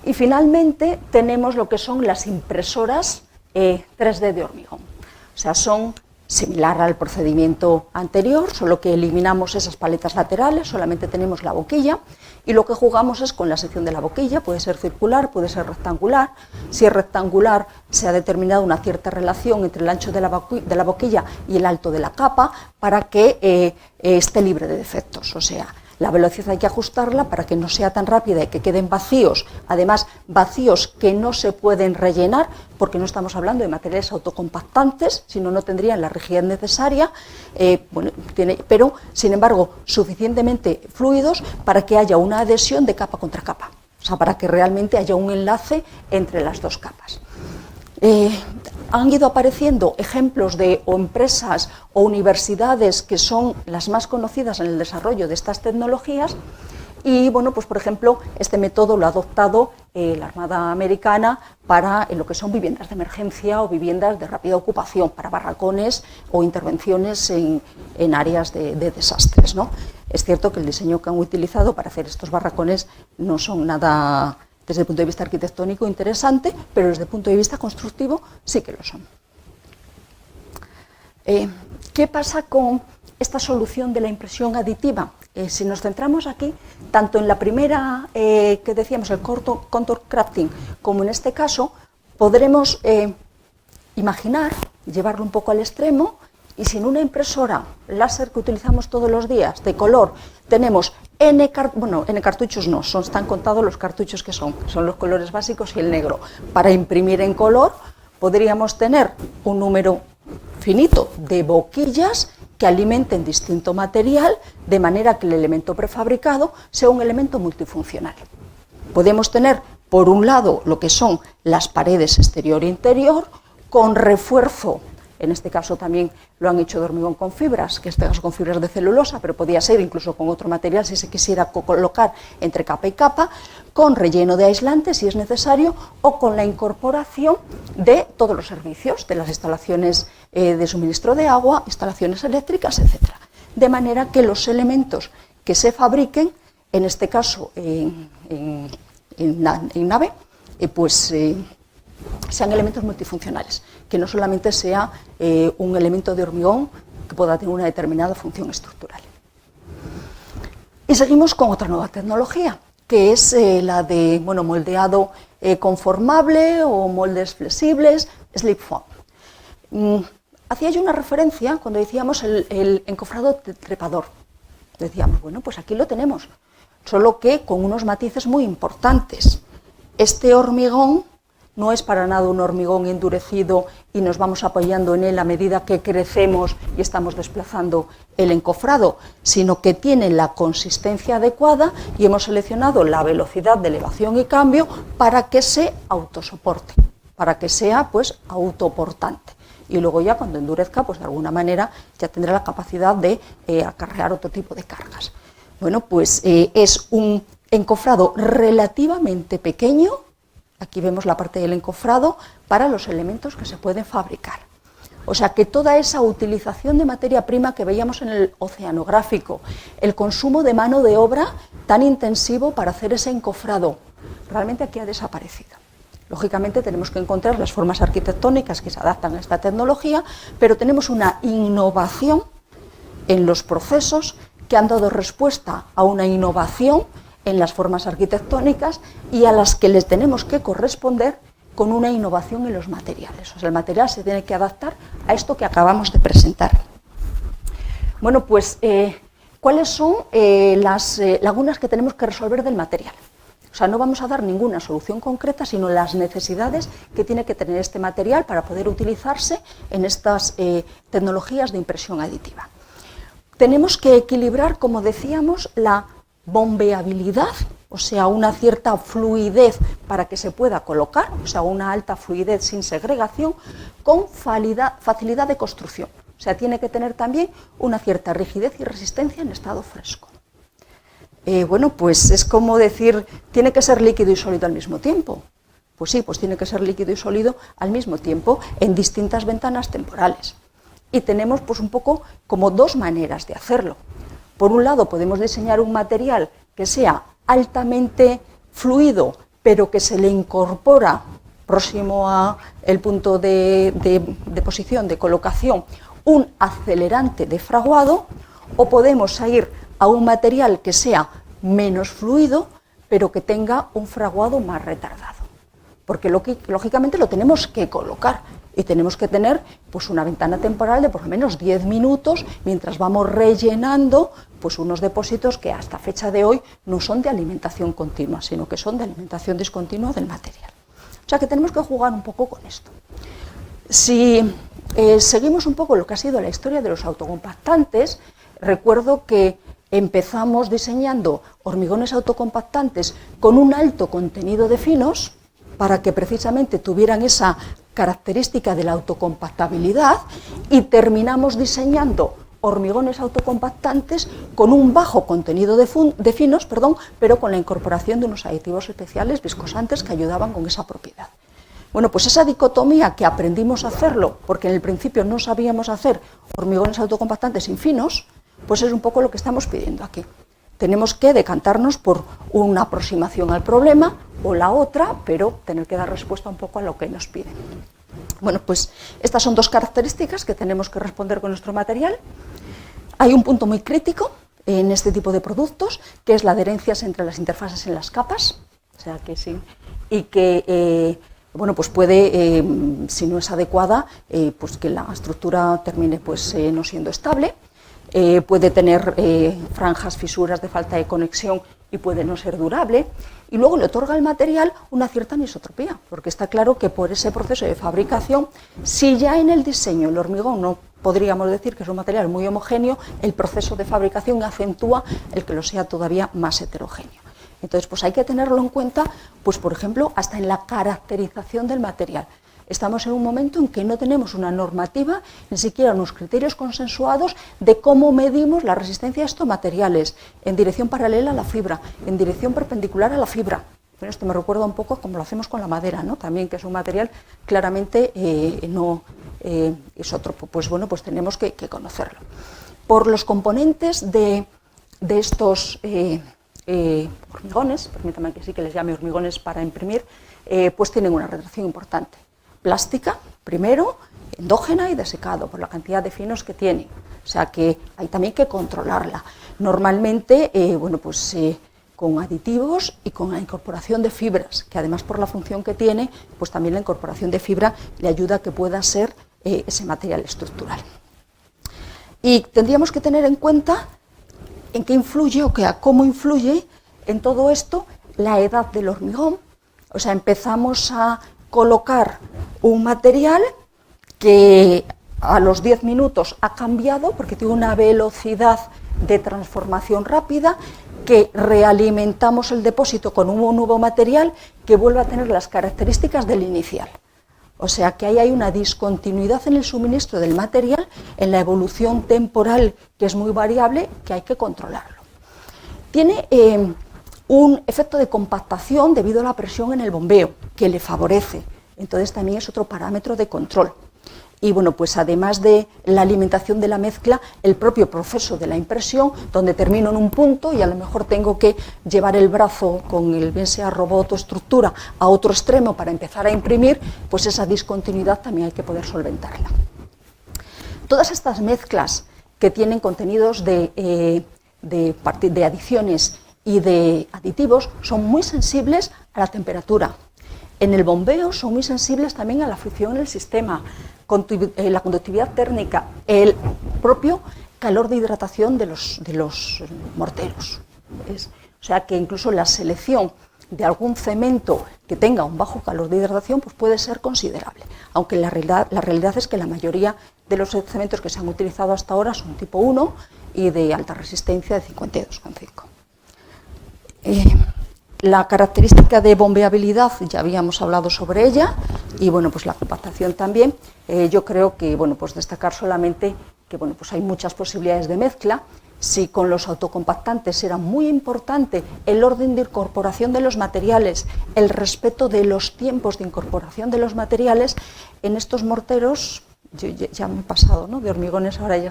Y finalmente tenemos lo que son las impresoras 3D de hormigón. O sea, son similar al procedimiento anterior, solo que eliminamos esas paletas laterales, solamente tenemos la boquilla y lo que jugamos es con la sección de la boquilla, puede ser circular, puede ser rectangular. Si es rectangular, se ha determinado una cierta relación entre el ancho de la boquilla y el alto de la capa para que esté libre de defectos, o sea, la velocidad hay que ajustarla para que no sea tan rápida y que queden vacíos, además vacíos que no se pueden rellenar, porque no estamos hablando de materiales autocompactantes, sino no tendrían la rigidez necesaria, pero sin embargo suficientemente fluidos para que haya una adhesión de capa contra capa, o sea, para que realmente haya un enlace entre las dos capas. Han ido apareciendo ejemplos de empresas o universidades que son las más conocidas en el desarrollo de estas tecnologías y, bueno, pues por ejemplo, este método lo ha adoptado la Armada Americana para lo que son viviendas de emergencia o viviendas de rápida ocupación, para barracones o intervenciones en áreas de desastres, ¿no? Es cierto que el diseño que han utilizado para hacer estos barracones no son nada, desde el punto de vista arquitectónico, interesante, pero desde el punto de vista constructivo sí que lo son. ¿Qué pasa con esta solución de la impresión aditiva? Si nos centramos aquí, tanto en la primera que decíamos, el contour crafting, como en este caso, podremos imaginar, llevarlo un poco al extremo, y si en una impresora láser que utilizamos todos los días, de color, tenemos N cartuchos no, están contados los cartuchos que son los colores básicos y el negro. Para imprimir en color podríamos tener un número finito de boquillas que alimenten distinto material, de manera que el elemento prefabricado sea un elemento multifuncional. Podemos tener, por un lado, lo que son las paredes exterior e interior, con refuerzo. En este caso también lo han hecho de hormigón con fibras, que en este caso con fibras de celulosa, pero podía ser incluso con otro material si se quisiera colocar entre capa y capa, con relleno de aislante si es necesario, o con la incorporación de todos los servicios, de las instalaciones de suministro de agua, instalaciones eléctricas, etc. De manera que los elementos que se fabriquen, en este caso en nave, sean elementos multifuncionales, que no solamente sea un elemento de hormigón que pueda tener una determinada función estructural. Y seguimos con otra nueva tecnología, que es la de moldeado conformable o moldes flexibles, slip foam. Hacía yo una referencia cuando decíamos el encofrado trepador. Decíamos, bueno, pues aquí lo tenemos, solo que con unos matices muy importantes. Este hormigón no es para nada un hormigón endurecido y nos vamos apoyando en él a medida que crecemos y estamos desplazando el encofrado, sino que tiene la consistencia adecuada y hemos seleccionado la velocidad de elevación y cambio para que se autosoporte, para que sea pues autoportante. Y luego ya cuando endurezca, pues de alguna manera ya tendrá la capacidad de acarrear otro tipo de cargas. Bueno, pues es un encofrado relativamente pequeño. Aquí vemos la parte del encofrado para los elementos que se pueden fabricar. O sea que toda esa utilización de materia prima que veíamos en el oceanográfico, el consumo de mano de obra tan intensivo para hacer ese encofrado, realmente aquí ha desaparecido. Lógicamente tenemos que encontrar las formas arquitectónicas que se adaptan a esta tecnología, pero tenemos una innovación en los procesos que han dado respuesta a una innovación en las formas arquitectónicas y a las que les tenemos que corresponder con una innovación en los materiales. O sea, el material se tiene que adaptar a esto que acabamos de presentar. Bueno, pues, ¿cuáles son las lagunas que tenemos que resolver del material? O sea, no vamos a dar ninguna solución concreta, sino las necesidades que tiene que tener este material para poder utilizarse en estas tecnologías de impresión aditiva. Tenemos que equilibrar, como decíamos, la bombeabilidad, o sea, una cierta fluidez para que se pueda colocar, o sea, una alta fluidez sin segregación, con facilidad de construcción. O sea, tiene que tener también una cierta rigidez y resistencia en estado fresco. Bueno, pues es como decir, ¿tiene que ser líquido y sólido al mismo tiempo? Pues sí, pues tiene que ser líquido y sólido al mismo tiempo en distintas ventanas temporales. Y tenemos pues un poco como dos maneras de hacerlo. Por un lado podemos diseñar un material que sea altamente fluido, pero que se le incorpora próximo al punto de posición, de colocación, un acelerante de fraguado, o podemos ir a un material que sea menos fluido, pero que tenga un fraguado más retardado. Porque lógicamente lo tenemos que colocar y tenemos que tener pues, una ventana temporal de por lo menos 10 minutos mientras vamos rellenando pues, unos depósitos que hasta fecha de hoy no son de alimentación continua, sino que son de alimentación discontinua del material. O sea que tenemos que jugar un poco con esto. Si seguimos un poco lo que ha sido la historia de los autocompactantes, recuerdo que empezamos diseñando hormigones autocompactantes con un alto contenido de finos para que precisamente tuvieran esa característica de la autocompactabilidad y terminamos diseñando hormigones autocompactantes con un bajo contenido de finos, pero con la incorporación de unos aditivos especiales viscosantes que ayudaban con esa propiedad. Bueno, pues esa dicotomía que aprendimos a hacerlo, porque en el principio no sabíamos hacer hormigones autocompactantes sin finos, pues es un poco lo que estamos pidiendo aquí. Tenemos que decantarnos por una aproximación al problema o la otra, pero tener que dar respuesta un poco a lo que nos piden. Bueno, pues estas son dos características que tenemos que responder con nuestro material. Hay un punto muy crítico en este tipo de productos, que es la adherencia entre las interfaces en las capas, o sea que sí, y que bueno, pues puede, si no es adecuada, pues que la estructura termine pues, no siendo estable. Puede tener franjas, fisuras de falta de conexión y puede no ser durable, y luego le otorga al material una cierta anisotropía, porque está claro que por ese proceso de fabricación, si ya en el diseño el hormigón no podríamos decir que es un material muy homogéneo, el proceso de fabricación acentúa el que lo sea todavía más heterogéneo. Entonces, pues hay que tenerlo en cuenta, pues por ejemplo, hasta en la caracterización del material. Estamos en un momento en que no tenemos una normativa, ni siquiera unos criterios consensuados de cómo medimos la resistencia a estos materiales, en dirección paralela a la fibra, en dirección perpendicular a la fibra. Bueno, esto me recuerda un poco a como lo hacemos con la madera, ¿no? También, que es un material claramente no isótropo. Pues bueno, pues tenemos que conocerlo. Por los componentes de estos hormigones, permítanme que sí que les llame hormigones para imprimir, pues tienen una retracción importante. Plástica, primero, endógena y de secado, por la cantidad de finos que tiene. O sea que hay también que controlarla. Normalmente, bueno, pues con aditivos y con la incorporación de fibras, que además por la función que tiene, pues también la incorporación de fibra le ayuda a que pueda ser ese material estructural. Y tendríamos que tener en cuenta en qué influye o cómo influye en todo esto la edad del hormigón. O sea, empezamos a colocar un material que a los 10 minutos ha cambiado porque tiene una velocidad de transformación rápida, que realimentamos el depósito con un nuevo material que vuelve a tener las características del inicial. O sea que ahí hay una discontinuidad en el suministro del material, en la evolución temporal, que es muy variable, que hay que controlarlo. Tiene un efecto de compactación debido a la presión en el bombeo, que le favorece. Entonces también es otro parámetro de control. Y bueno, pues además de la alimentación de la mezcla, el propio proceso de la impresión, donde termino en un punto y a lo mejor tengo que llevar el brazo con el bien sea robot o estructura a otro extremo para empezar a imprimir, pues esa discontinuidad también hay que poder solventarla. Todas estas mezclas que tienen contenidos de adiciones y de aditivos son muy sensibles a la temperatura. En el bombeo son muy sensibles también a la fricción en el sistema, la conductividad térmica, el propio calor de hidratación de los morteros. O sea que incluso la selección de algún cemento que tenga un bajo calor de hidratación pues puede ser considerable, aunque la realidad es que la mayoría de los cementos que se han utilizado hasta ahora son tipo 1 y de alta resistencia de 52,5. La característica de bombeabilidad, ya habíamos hablado sobre ella, y bueno, pues la compactación también. Yo creo que, bueno, pues destacar solamente que, bueno, pues hay muchas posibilidades de mezcla. Si con los autocompactantes era muy importante el orden de incorporación de los materiales, el respeto de los tiempos de incorporación de los materiales, en estos morteros, yo ya me he pasado, ¿no?, de hormigones, ahora ya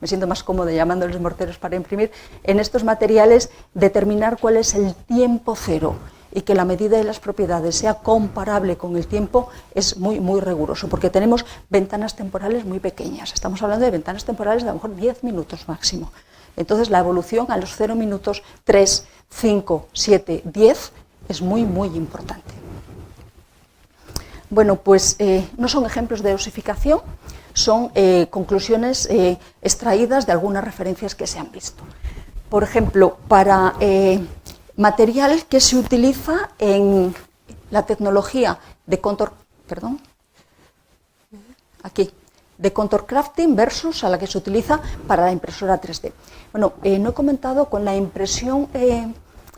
me siento más cómodo llamándoles morteros para imprimir, en estos materiales determinar cuál es el tiempo cero y que la medida de las propiedades sea comparable con el tiempo es muy, muy riguroso, porque tenemos ventanas temporales muy pequeñas, estamos hablando de ventanas temporales de a lo mejor 10 minutos máximo. Entonces la evolución a los 0 minutos, 3, 5, 7, 10 es muy, muy importante. Bueno, pues no son ejemplos de osificación, son conclusiones extraídas de algunas referencias que se han visto. Por ejemplo, para material que se utiliza en la tecnología de de contour crafting versus a la que se utiliza para la impresora 3D. Bueno, no he comentado, con la impresión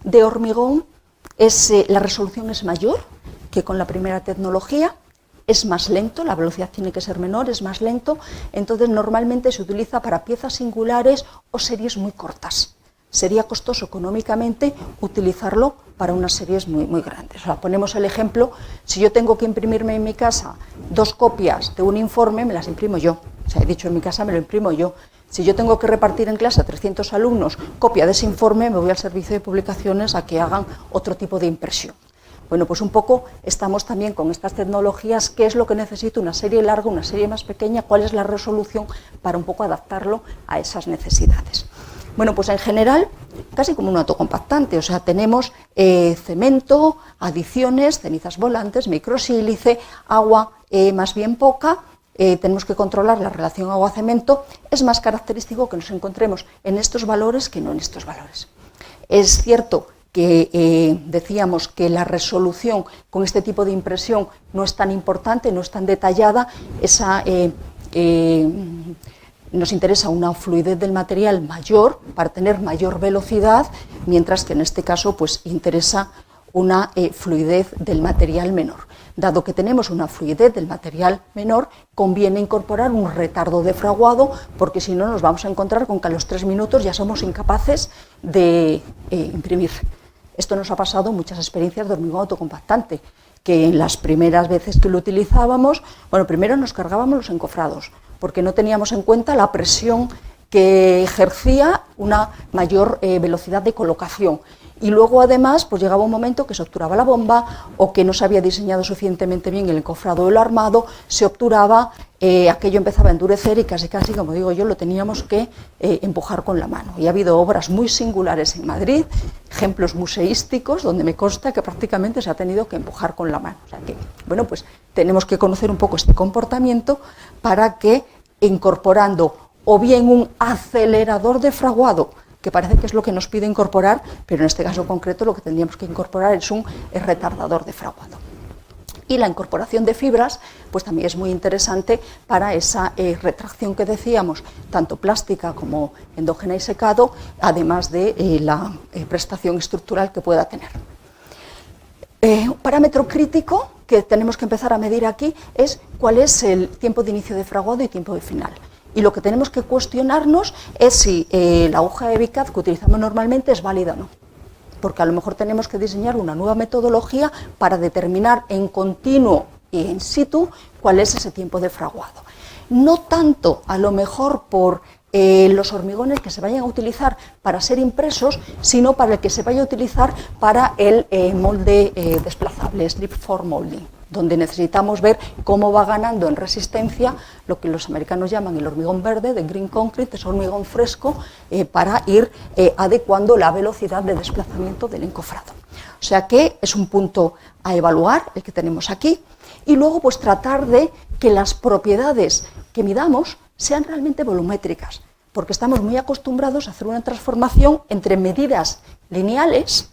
de hormigón la resolución es mayor que con la primera tecnología, es más lento, la velocidad tiene que ser menor, es más lento, entonces normalmente se utiliza para piezas singulares o series muy cortas. Sería costoso económicamente utilizarlo para unas series muy, muy grandes. O sea, ponemos el ejemplo, si yo tengo que imprimirme en mi casa 2 copias de un informe, me las imprimo yo. O sea, he dicho en mi casa, me lo imprimo yo. Si yo tengo que repartir en clase a 300 alumnos copia de ese informe, me voy al servicio de publicaciones a que hagan otro tipo de impresión. Bueno, pues un poco estamos también con estas tecnologías, qué es lo que necesito, una serie larga, una serie más pequeña, cuál es la resolución para un poco adaptarlo a esas necesidades. Bueno, pues en general, casi como un autocompactante, o sea, tenemos cemento, adiciones, cenizas volantes, microsílice, agua más bien poca, tenemos que controlar la relación agua-cemento, es más característico que nos encontremos en estos valores que no en estos valores. Es cierto que decíamos que la resolución con este tipo de impresión no es tan importante, no es tan detallada, nos interesa una fluidez del material mayor para tener mayor velocidad, mientras que en este caso pues interesa una fluidez del material menor. Dado que tenemos una fluidez del material menor, conviene incorporar un retardo de fraguado, porque si no nos vamos a encontrar con que a los 3 minutos ya somos incapaces de imprimir. Esto nos ha pasado en muchas experiencias de hormigón autocompactante, que en las primeras veces que lo utilizábamos, bueno, primero nos cargábamos los encofrados, porque no teníamos en cuenta la presión que ejercía una mayor velocidad de colocación. Y luego, además, pues llegaba un momento que se obturaba la bomba o que no se había diseñado suficientemente bien el encofrado o el armado, se obturaba, aquello empezaba a endurecer y casi, como digo yo, lo teníamos que empujar con la mano. Y ha habido obras muy singulares en Madrid, ejemplos museísticos, donde me consta que prácticamente se ha tenido que empujar con la mano. O sea que, bueno, pues tenemos que conocer un poco este comportamiento para que, incorporando o bien un acelerador de fraguado, que parece que es lo que nos pide incorporar, pero en este caso concreto lo que tendríamos que incorporar es un retardador de fraguado. Y la incorporación de fibras pues también es muy interesante para esa retracción que decíamos, tanto plástica como endógena y secado, además de la prestación estructural que pueda tener. Un parámetro crítico que tenemos que empezar a medir aquí es cuál es el tiempo de inicio de fraguado y tiempo de final. Y lo que tenemos que cuestionarnos es si la hoja de BICAD que utilizamos normalmente es válida o no. Porque a lo mejor tenemos que diseñar una nueva metodología para determinar en continuo y in situ cuál es ese tiempo de fraguado. No tanto a lo mejor por los hormigones que se vayan a utilizar para ser impresos, sino para el que se vaya a utilizar para el molde desplazable, slip form molding, donde necesitamos ver cómo va ganando en resistencia lo que los americanos llaman el hormigón verde, de green concrete, es hormigón fresco, para ir adecuando la velocidad de desplazamiento del encofrado. O sea que es un punto a evaluar, el que tenemos aquí, y luego pues tratar de que las propiedades que midamos sean realmente volumétricas, porque estamos muy acostumbrados a hacer una transformación entre medidas lineales,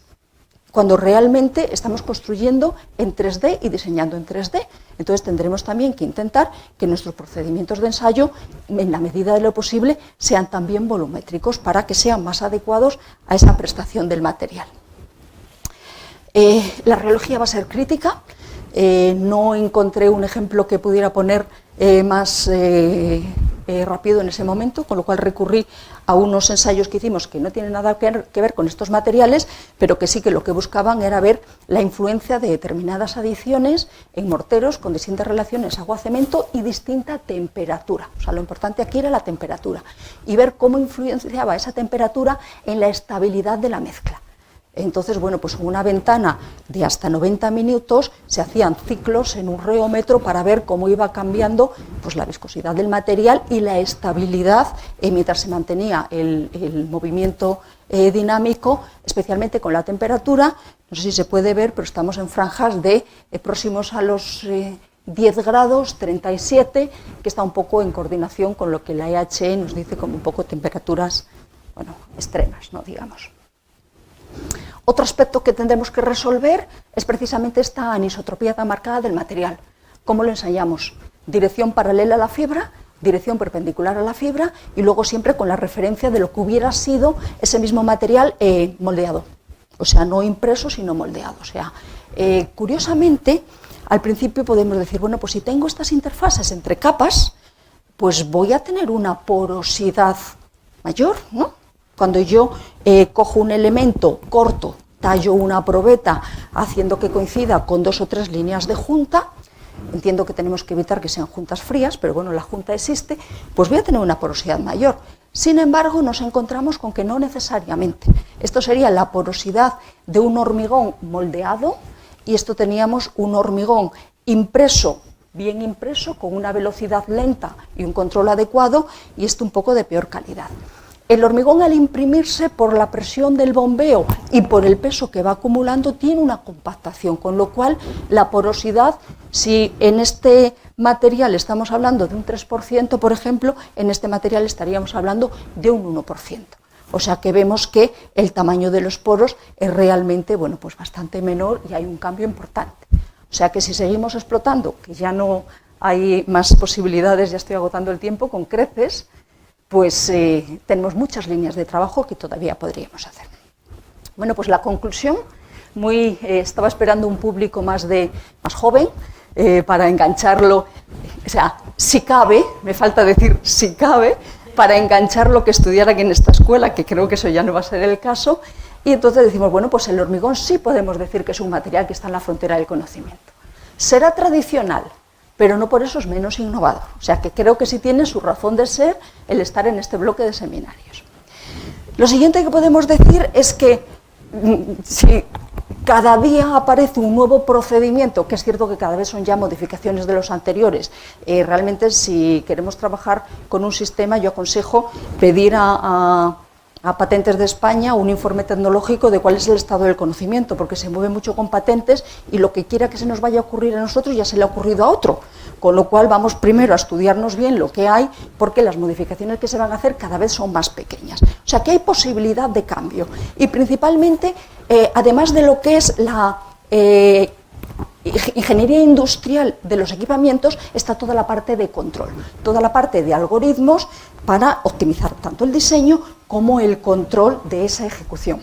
cuando realmente estamos construyendo en 3D y diseñando en 3D. Entonces tendremos también que intentar que nuestros procedimientos de ensayo, en la medida de lo posible, sean también volumétricos para que sean más adecuados a esa prestación del material. La rheología va a ser crítica. No encontré un ejemplo que pudiera poner más rápido en ese momento, con lo cual recurrí a unos ensayos que hicimos que no tienen nada que ver con estos materiales, pero que sí que lo que buscaban era ver la influencia de determinadas adiciones en morteros con distintas relaciones agua-cemento y distinta temperatura. O sea, lo importante aquí era la temperatura y ver cómo influenciaba esa temperatura en la estabilidad de la mezcla. Entonces, bueno, pues con una ventana de hasta 90 minutos se hacían ciclos en un reómetro para ver cómo iba cambiando pues, la viscosidad del material y la estabilidad mientras se mantenía el movimiento dinámico, especialmente con la temperatura. No sé si se puede ver, pero estamos en franjas de próximos a los 10 grados, 37, que está un poco en coordinación con lo que la EHE nos dice como un poco temperaturas, bueno, extremas, ¿no? Digamos. Otro aspecto que tendremos que resolver es precisamente esta anisotropía tan marcada del material. ¿Cómo lo ensayamos? Dirección paralela a la fibra, dirección perpendicular a la fibra y luego siempre con la referencia de lo que hubiera sido ese mismo material moldeado. O sea, no impreso, sino moldeado. O sea, curiosamente, al principio podemos decir, bueno, pues si tengo estas interfaces entre capas, pues voy a tener una porosidad mayor, ¿no? Cuando yo cojo un elemento corto, tallo una probeta haciendo que coincida con 2 o 3 líneas de junta, entiendo que tenemos que evitar que sean juntas frías, pero bueno, la junta existe, pues voy a tener una porosidad mayor. Sin embargo, nos encontramos con que no necesariamente. Esto sería la porosidad de un hormigón moldeado y esto teníamos un hormigón impreso, bien impreso, con una velocidad lenta y un control adecuado y esto un poco de peor calidad. El hormigón, al imprimirse por la presión del bombeo y por el peso que va acumulando, tiene una compactación, con lo cual la porosidad, si en este material estamos hablando de un 3%, por ejemplo, en este material estaríamos hablando de un 1%. O sea que vemos que el tamaño de los poros es realmente, bueno, pues bastante menor y hay un cambio importante. O sea que si seguimos explotando, que ya no hay más posibilidades, ya estoy agotando el tiempo, con creces, pues tenemos muchas líneas de trabajo que todavía podríamos hacer. Bueno, pues la conclusión, estaba esperando un público más joven para engancharlo, o sea, si cabe, me falta decir si cabe, para enganchar lo que estudiaran en esta escuela, que creo que eso ya no va a ser el caso, y entonces decimos, bueno, pues el hormigón sí podemos decir que es un material que está en la frontera del conocimiento. Será tradicional, pero no por eso es menos innovador. O sea que creo que sí tiene su razón de ser el estar en este bloque de seminarios. Lo siguiente que podemos decir es que si cada día aparece un nuevo procedimiento, que es cierto que cada vez son ya modificaciones de los anteriores, realmente si queremos trabajar con un sistema, yo aconsejo pedir a Patentes de España un informe tecnológico de cuál es el estado del conocimiento, porque se mueve mucho con patentes y lo que quiera que se nos vaya a ocurrir a nosotros ya se le ha ocurrido a otro, con lo cual vamos primero a estudiarnos bien lo que hay, porque las modificaciones que se van a hacer cada vez son más pequeñas. O sea que hay posibilidad de cambio y principalmente, además de lo que es la ingeniería industrial de los equipamientos está toda la parte de control, toda la parte de algoritmos para optimizar tanto el diseño como el control de esa ejecución.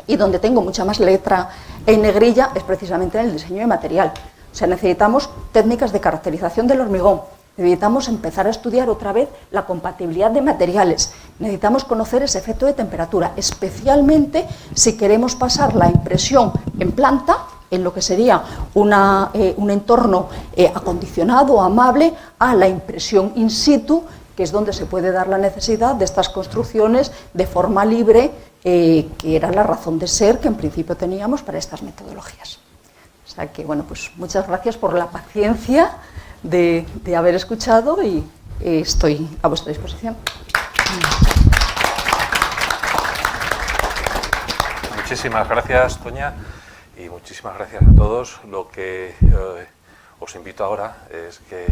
Y donde tengo mucha más letra en negrilla es precisamente en el diseño de material. O sea, necesitamos técnicas de caracterización del hormigón, necesitamos empezar a estudiar otra vez la compatibilidad de materiales, necesitamos conocer ese efecto de temperatura, especialmente si queremos pasar la impresión en planta, en lo que sería un entorno acondicionado, amable, a la impresión in situ, que es donde se puede dar la necesidad de estas construcciones de forma libre, que era la razón de ser que en principio teníamos para estas metodologías. O sea que, bueno, pues muchas gracias por la paciencia de haber escuchado y estoy a vuestra disposición. Muchísimas gracias, Toña, y muchísimas gracias a todos. Lo que os invito ahora es que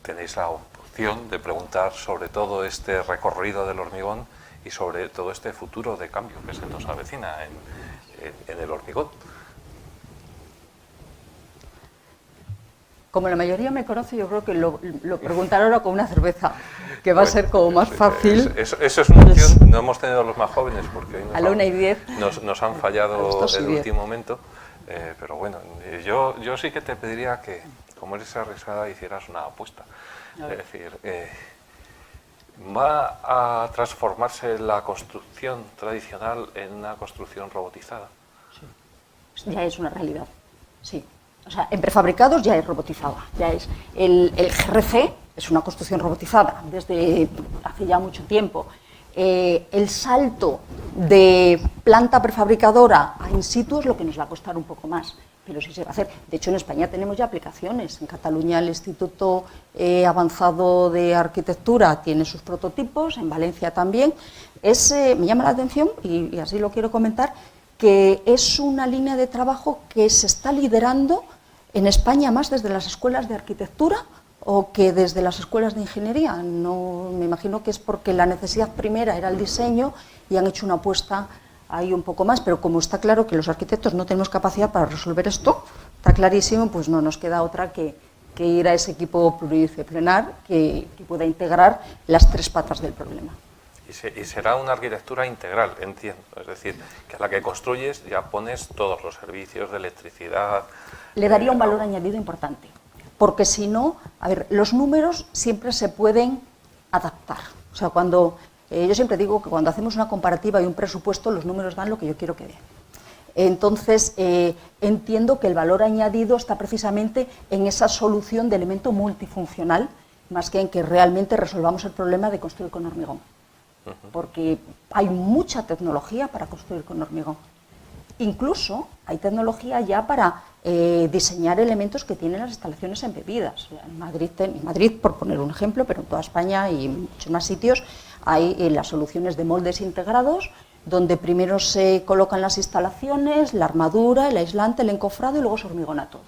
tenéis la opción de preguntar sobre todo este recorrido del hormigón y sobre todo este futuro de cambio que se nos avecina en el hormigón. Como la mayoría me conoce, yo creo que lo preguntaré ahora con una cerveza, que va a ser como más fácil. Eso es una opción. No hemos tenido los más jóvenes porque hoy a la 1:10 nos han fallado el último momento. Pero bueno, yo sí que te pediría que, como eres arriesgada, hicieras una apuesta. Es decir, ¿va a transformarse la construcción tradicional en una construcción robotizada? Sí. Ya es una realidad, sí. O sea, en prefabricados ya es robotizada, ya es. El GRC es una construcción robotizada desde hace ya mucho tiempo. El salto de planta prefabricadora a in situ es lo que nos va a costar un poco más, pero sí se va a hacer. De hecho, en España tenemos ya aplicaciones. En Cataluña el Instituto Avanzado de Arquitectura tiene sus prototipos, en Valencia también. Me llama la atención, y así lo quiero comentar, que es una línea de trabajo que se está liderando en España más desde las escuelas de arquitectura o que desde las escuelas de ingeniería. No, me imagino que es porque la necesidad primera era el diseño y han hecho una apuesta ahí un poco más, pero como está claro que los arquitectos no tenemos capacidad para resolver esto, está clarísimo, pues no nos queda otra que ir a ese equipo pluridisciplinar que pueda integrar las tres patas del problema. Y será una arquitectura integral, entiendo. Es decir, que a la que construyes ya pones todos los servicios de electricidad. Le daría un valor añadido importante, porque si no, a ver, los números siempre se pueden adaptar. O sea, yo siempre digo que cuando hacemos una comparativa y un presupuesto, los números dan lo que yo quiero que den. Entonces, entiendo que el valor añadido está precisamente en esa solución de elemento multifuncional, más que en que realmente resolvamos el problema de construir con hormigón. Porque hay mucha tecnología para construir con hormigón. Incluso hay tecnología ya para diseñar elementos que tienen las instalaciones embebidas. En Madrid, por poner un ejemplo, pero en toda España y en muchos más sitios, hay las soluciones de moldes integrados, donde primero se colocan las instalaciones, la armadura, el aislante, el encofrado y luego se hormigona todo.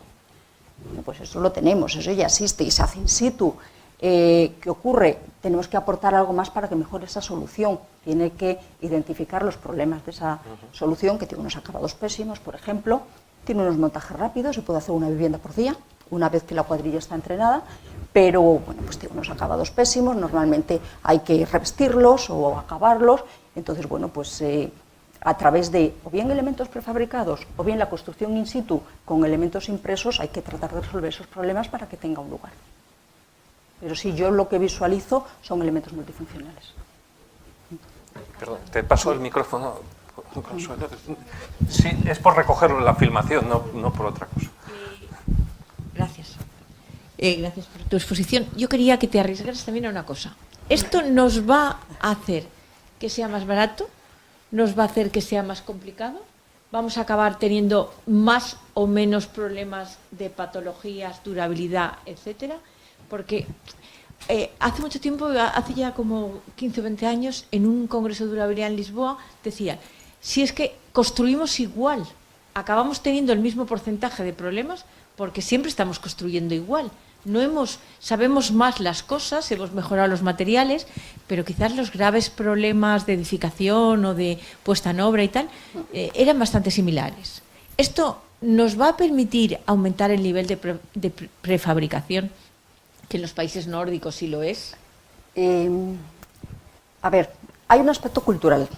Bueno, pues eso lo tenemos, eso ya existe y se hace in situ. ¿Qué ocurre? Tenemos que aportar algo más para que mejore esa solución. Tiene que identificar los problemas de esa solución, que tiene unos acabados pésimos, por ejemplo, tiene unos montajes rápidos, se puede hacer una vivienda por día, una vez que la cuadrilla está entrenada, pero bueno, pues tiene unos acabados pésimos, normalmente hay que revestirlos o acabarlos, entonces bueno, pues a través de o bien elementos prefabricados o bien la construcción in situ con elementos impresos hay que tratar de resolver esos problemas para que tenga un lugar. Pero sí, yo lo que visualizo son elementos multifuncionales. Perdón, te paso el micrófono. Sí, es por recogerlo en la filmación, no por otra cosa. Gracias. Gracias por tu exposición. Yo quería que te arriesgaras también a una cosa. ¿Esto nos va a hacer que sea más barato? ¿Nos va a hacer que sea más complicado? ¿Vamos a acabar teniendo más o menos problemas de patologías, durabilidad, etcétera? Porque hace mucho tiempo, hace ya como 15 o 20 años, en un congreso de durabilidad en Lisboa, decían, si es que construimos igual, acabamos teniendo el mismo porcentaje de problemas porque siempre estamos construyendo igual. Sabemos más las cosas, hemos mejorado los materiales, pero quizás los graves problemas de edificación o de puesta en obra y tal eran bastante similares. ¿Esto nos va a permitir aumentar el nivel de prefabricación, que en los países nórdicos sí lo es? A ver, hay un aspecto cultural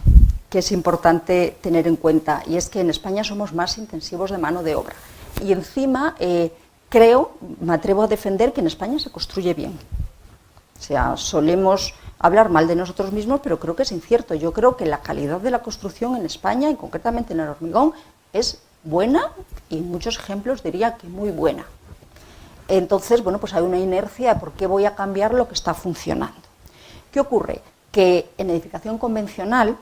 que es importante tener en cuenta, y es que en España somos más intensivos de mano de obra. Y encima, creo, me atrevo a defender que en España se construye bien. O sea, solemos hablar mal de nosotros mismos, pero creo que es incierto. Yo creo que la calidad de la construcción en España, y concretamente en el hormigón, es buena, y en muchos ejemplos diría que muy buena. Entonces, bueno, pues hay una inercia de por qué voy a cambiar lo que está funcionando. ¿Qué ocurre? Que en edificación convencional,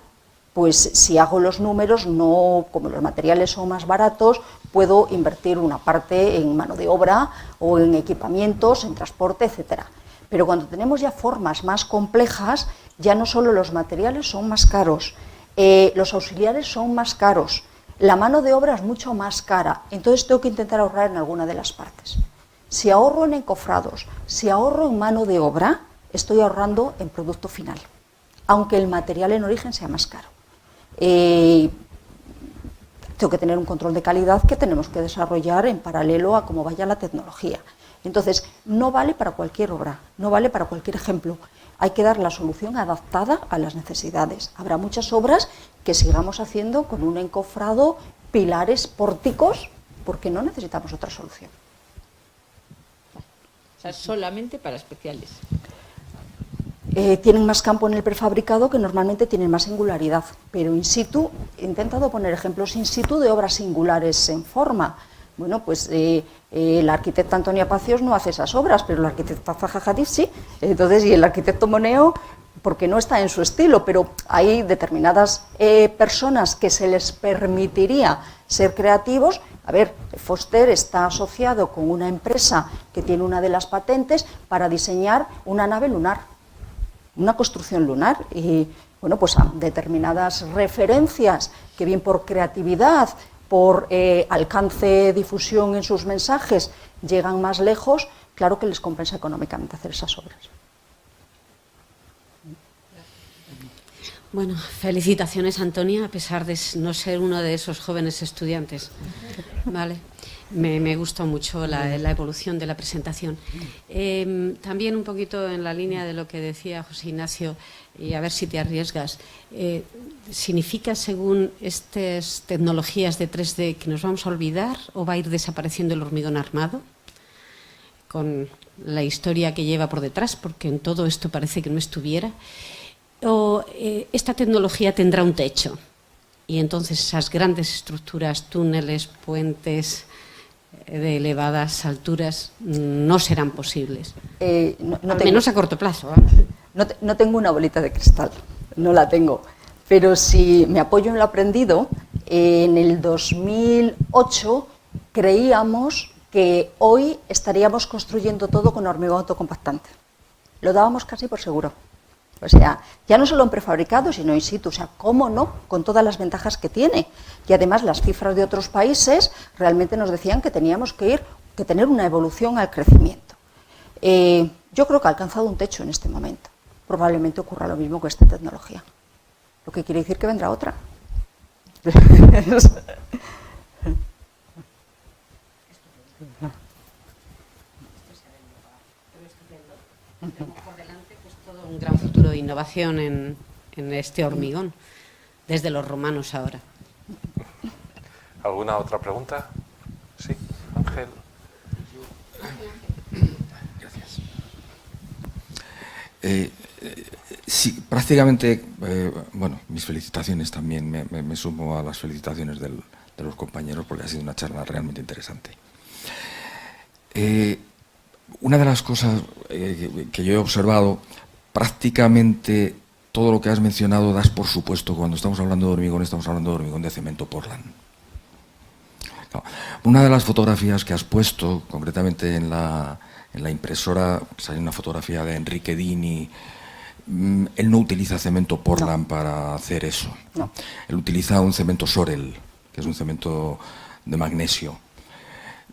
pues si hago los números, no, como los materiales son más baratos, puedo invertir una parte en mano de obra o en equipamientos, en transporte, etcétera. Pero cuando tenemos ya formas más complejas, ya no solo los materiales son más caros, los auxiliares son más caros, la mano de obra es mucho más cara, entonces tengo que intentar ahorrar en alguna de las partes. Si ahorro en encofrados, si ahorro en mano de obra, estoy ahorrando en producto final, aunque el material en origen sea más caro. Tengo que tener un control de calidad que tenemos que desarrollar en paralelo a cómo vaya la tecnología. Entonces, no vale para cualquier obra, no vale para cualquier ejemplo. Hay que dar la solución adaptada a las necesidades. Habrá muchas obras que sigamos haciendo con un encofrado, pilares, pórticos, porque no necesitamos otra solución. O sea, solamente para especiales. Tienen más campo en el prefabricado, que normalmente tienen más singularidad, pero in situ, he intentado poner ejemplos in situ de obras singulares en forma. Bueno, pues la arquitecta Antonia Pacios no hace esas obras, pero la arquitecta Zaha Hadid sí. Entonces, y el arquitecto Moneo, porque no está en su estilo, pero hay determinadas personas que se les permitiría ser creativos. A ver, Foster está asociado con una empresa que tiene una de las patentes para diseñar una nave lunar, una construcción lunar, y bueno, pues a determinadas referencias que bien por creatividad, por alcance, difusión en sus mensajes, llegan más lejos, claro que les compensa económicamente hacer esas obras. Bueno, felicitaciones, Antonia, a pesar de no ser uno de esos jóvenes estudiantes. Vale. Me gustó mucho la evolución de la presentación. También un poquito en la línea de lo que decía José Ignacio, y a ver si te arriesgas, ¿significa, según estas tecnologías de 3D, que nos vamos a olvidar o va a ir desapareciendo el hormigón armado? Con la historia que lleva por detrás, porque en todo esto parece que no estuviera. ¿O esta tecnología tendrá un techo? Y entonces esas grandes estructuras, túneles, puentes de elevadas alturas no serán posibles, al menos a corto plazo. No tengo una bolita de cristal, no la tengo, pero si me apoyo en lo aprendido, en el 2008 creíamos que hoy estaríamos construyendo todo con hormigón autocompactante. Lo dábamos casi por seguro. O sea, ya no solo en prefabricado, sino in situ. O sea, ¿cómo no? Con todas las ventajas que tiene. Y además las cifras de otros países realmente nos decían que teníamos que tener una evolución al crecimiento. Yo creo que ha alcanzado un techo en este momento. Probablemente ocurra lo mismo con esta tecnología. Lo que quiere decir que vendrá otra. Un gran futuro de innovación en este hormigón, desde los romanos ahora. ¿Alguna otra pregunta? Sí, Ángel. Gracias. Sí, prácticamente, bueno, mis felicitaciones también, me sumo a las felicitaciones de los compañeros, porque ha sido una charla realmente interesante. Una de las cosas que yo he observado, prácticamente todo lo que has mencionado das por supuesto. Cuando estamos hablando de hormigón, estamos hablando de hormigón de cemento Portland. No. Una de las fotografías que has puesto, concretamente en la impresora, sale una fotografía de Enrique Dini. Él no utiliza cemento Portland para hacer eso. No. Él utiliza un cemento Sorel, que es un cemento de magnesio.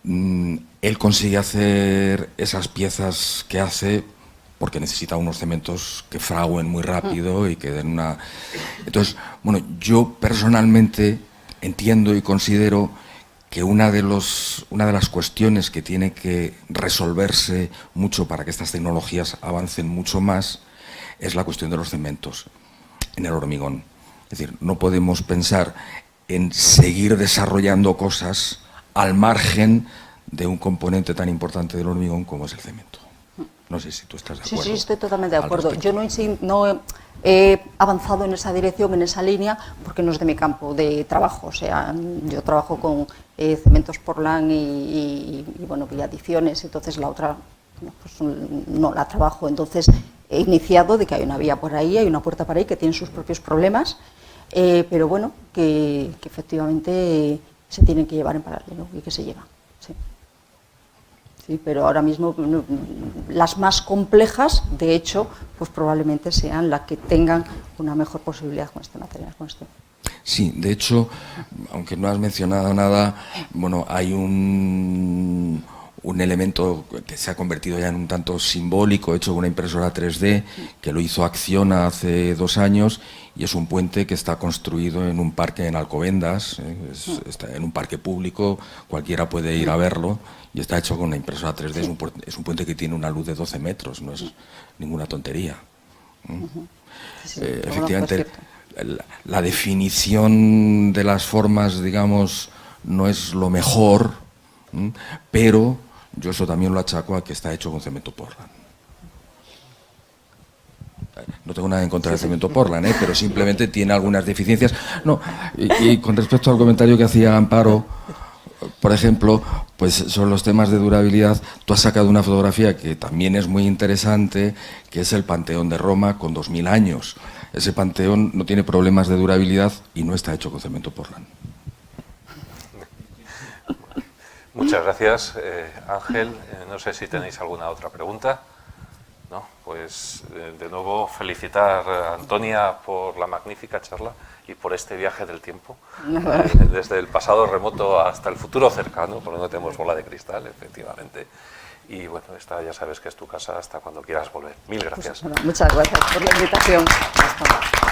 Él consigue hacer esas piezas que hace porque necesita unos cementos que fraguen muy rápido y que den una... Entonces, bueno, yo personalmente entiendo y considero que una de las cuestiones que tiene que resolverse mucho para que estas tecnologías avancen mucho más es la cuestión de los cementos en el hormigón. Es decir, no podemos pensar en seguir desarrollando cosas al margen de un componente tan importante del hormigón como es el cemento. No sé si tú estás de acuerdo. Sí, estoy totalmente de acuerdo. Yo no he avanzado en esa dirección, en esa línea, porque no es de mi campo de trabajo. O sea, yo trabajo con cementos Portland y adiciones, entonces la otra pues, no la trabajo. Entonces he iniciado de que hay una vía por ahí, hay una puerta por ahí que tiene sus propios problemas, pero bueno, que efectivamente se tienen que llevar en paralelo y que se llevan. Sí. Sí, pero ahora mismo las más complejas, de hecho, pues probablemente sean las que tengan una mejor posibilidad con este material. Sí, de hecho, aunque no has mencionado nada, bueno, hay un elemento que se ha convertido ya en un tanto simbólico, hecho con una impresora 3D, que lo hizo Acciona hace 2 años, y es un puente que está construido en un parque en Alcobendas, está en un parque público, cualquiera puede ir a verlo, y está hecho con una impresora 3D, es un puente que tiene una luz de 12 metros, no es ninguna tontería. Efectivamente, la definición de las formas, digamos, no es lo mejor, pero yo eso también lo achaco a que está hecho con cemento Portland. No tengo nada en contra del cemento Portland, pero simplemente tiene algunas deficiencias. No, y con respecto al comentario que hacía Amparo, por ejemplo, pues sobre los temas de durabilidad, tú has sacado una fotografía que también es muy interesante, que es el Panteón de Roma con 2000 años. Ese panteón no tiene problemas de durabilidad y no está hecho con cemento Portland. Muchas gracias, Ángel. No sé si tenéis alguna otra pregunta. ¿No? Pues de nuevo felicitar a Antonia por la magnífica charla y por este viaje del tiempo, desde el pasado remoto hasta el futuro cercano, porque no tenemos bola de cristal, efectivamente. Y bueno, esta ya sabes que es tu casa hasta cuando quieras volver. Mil gracias. Pues, muchas gracias por la invitación. Hasta luego.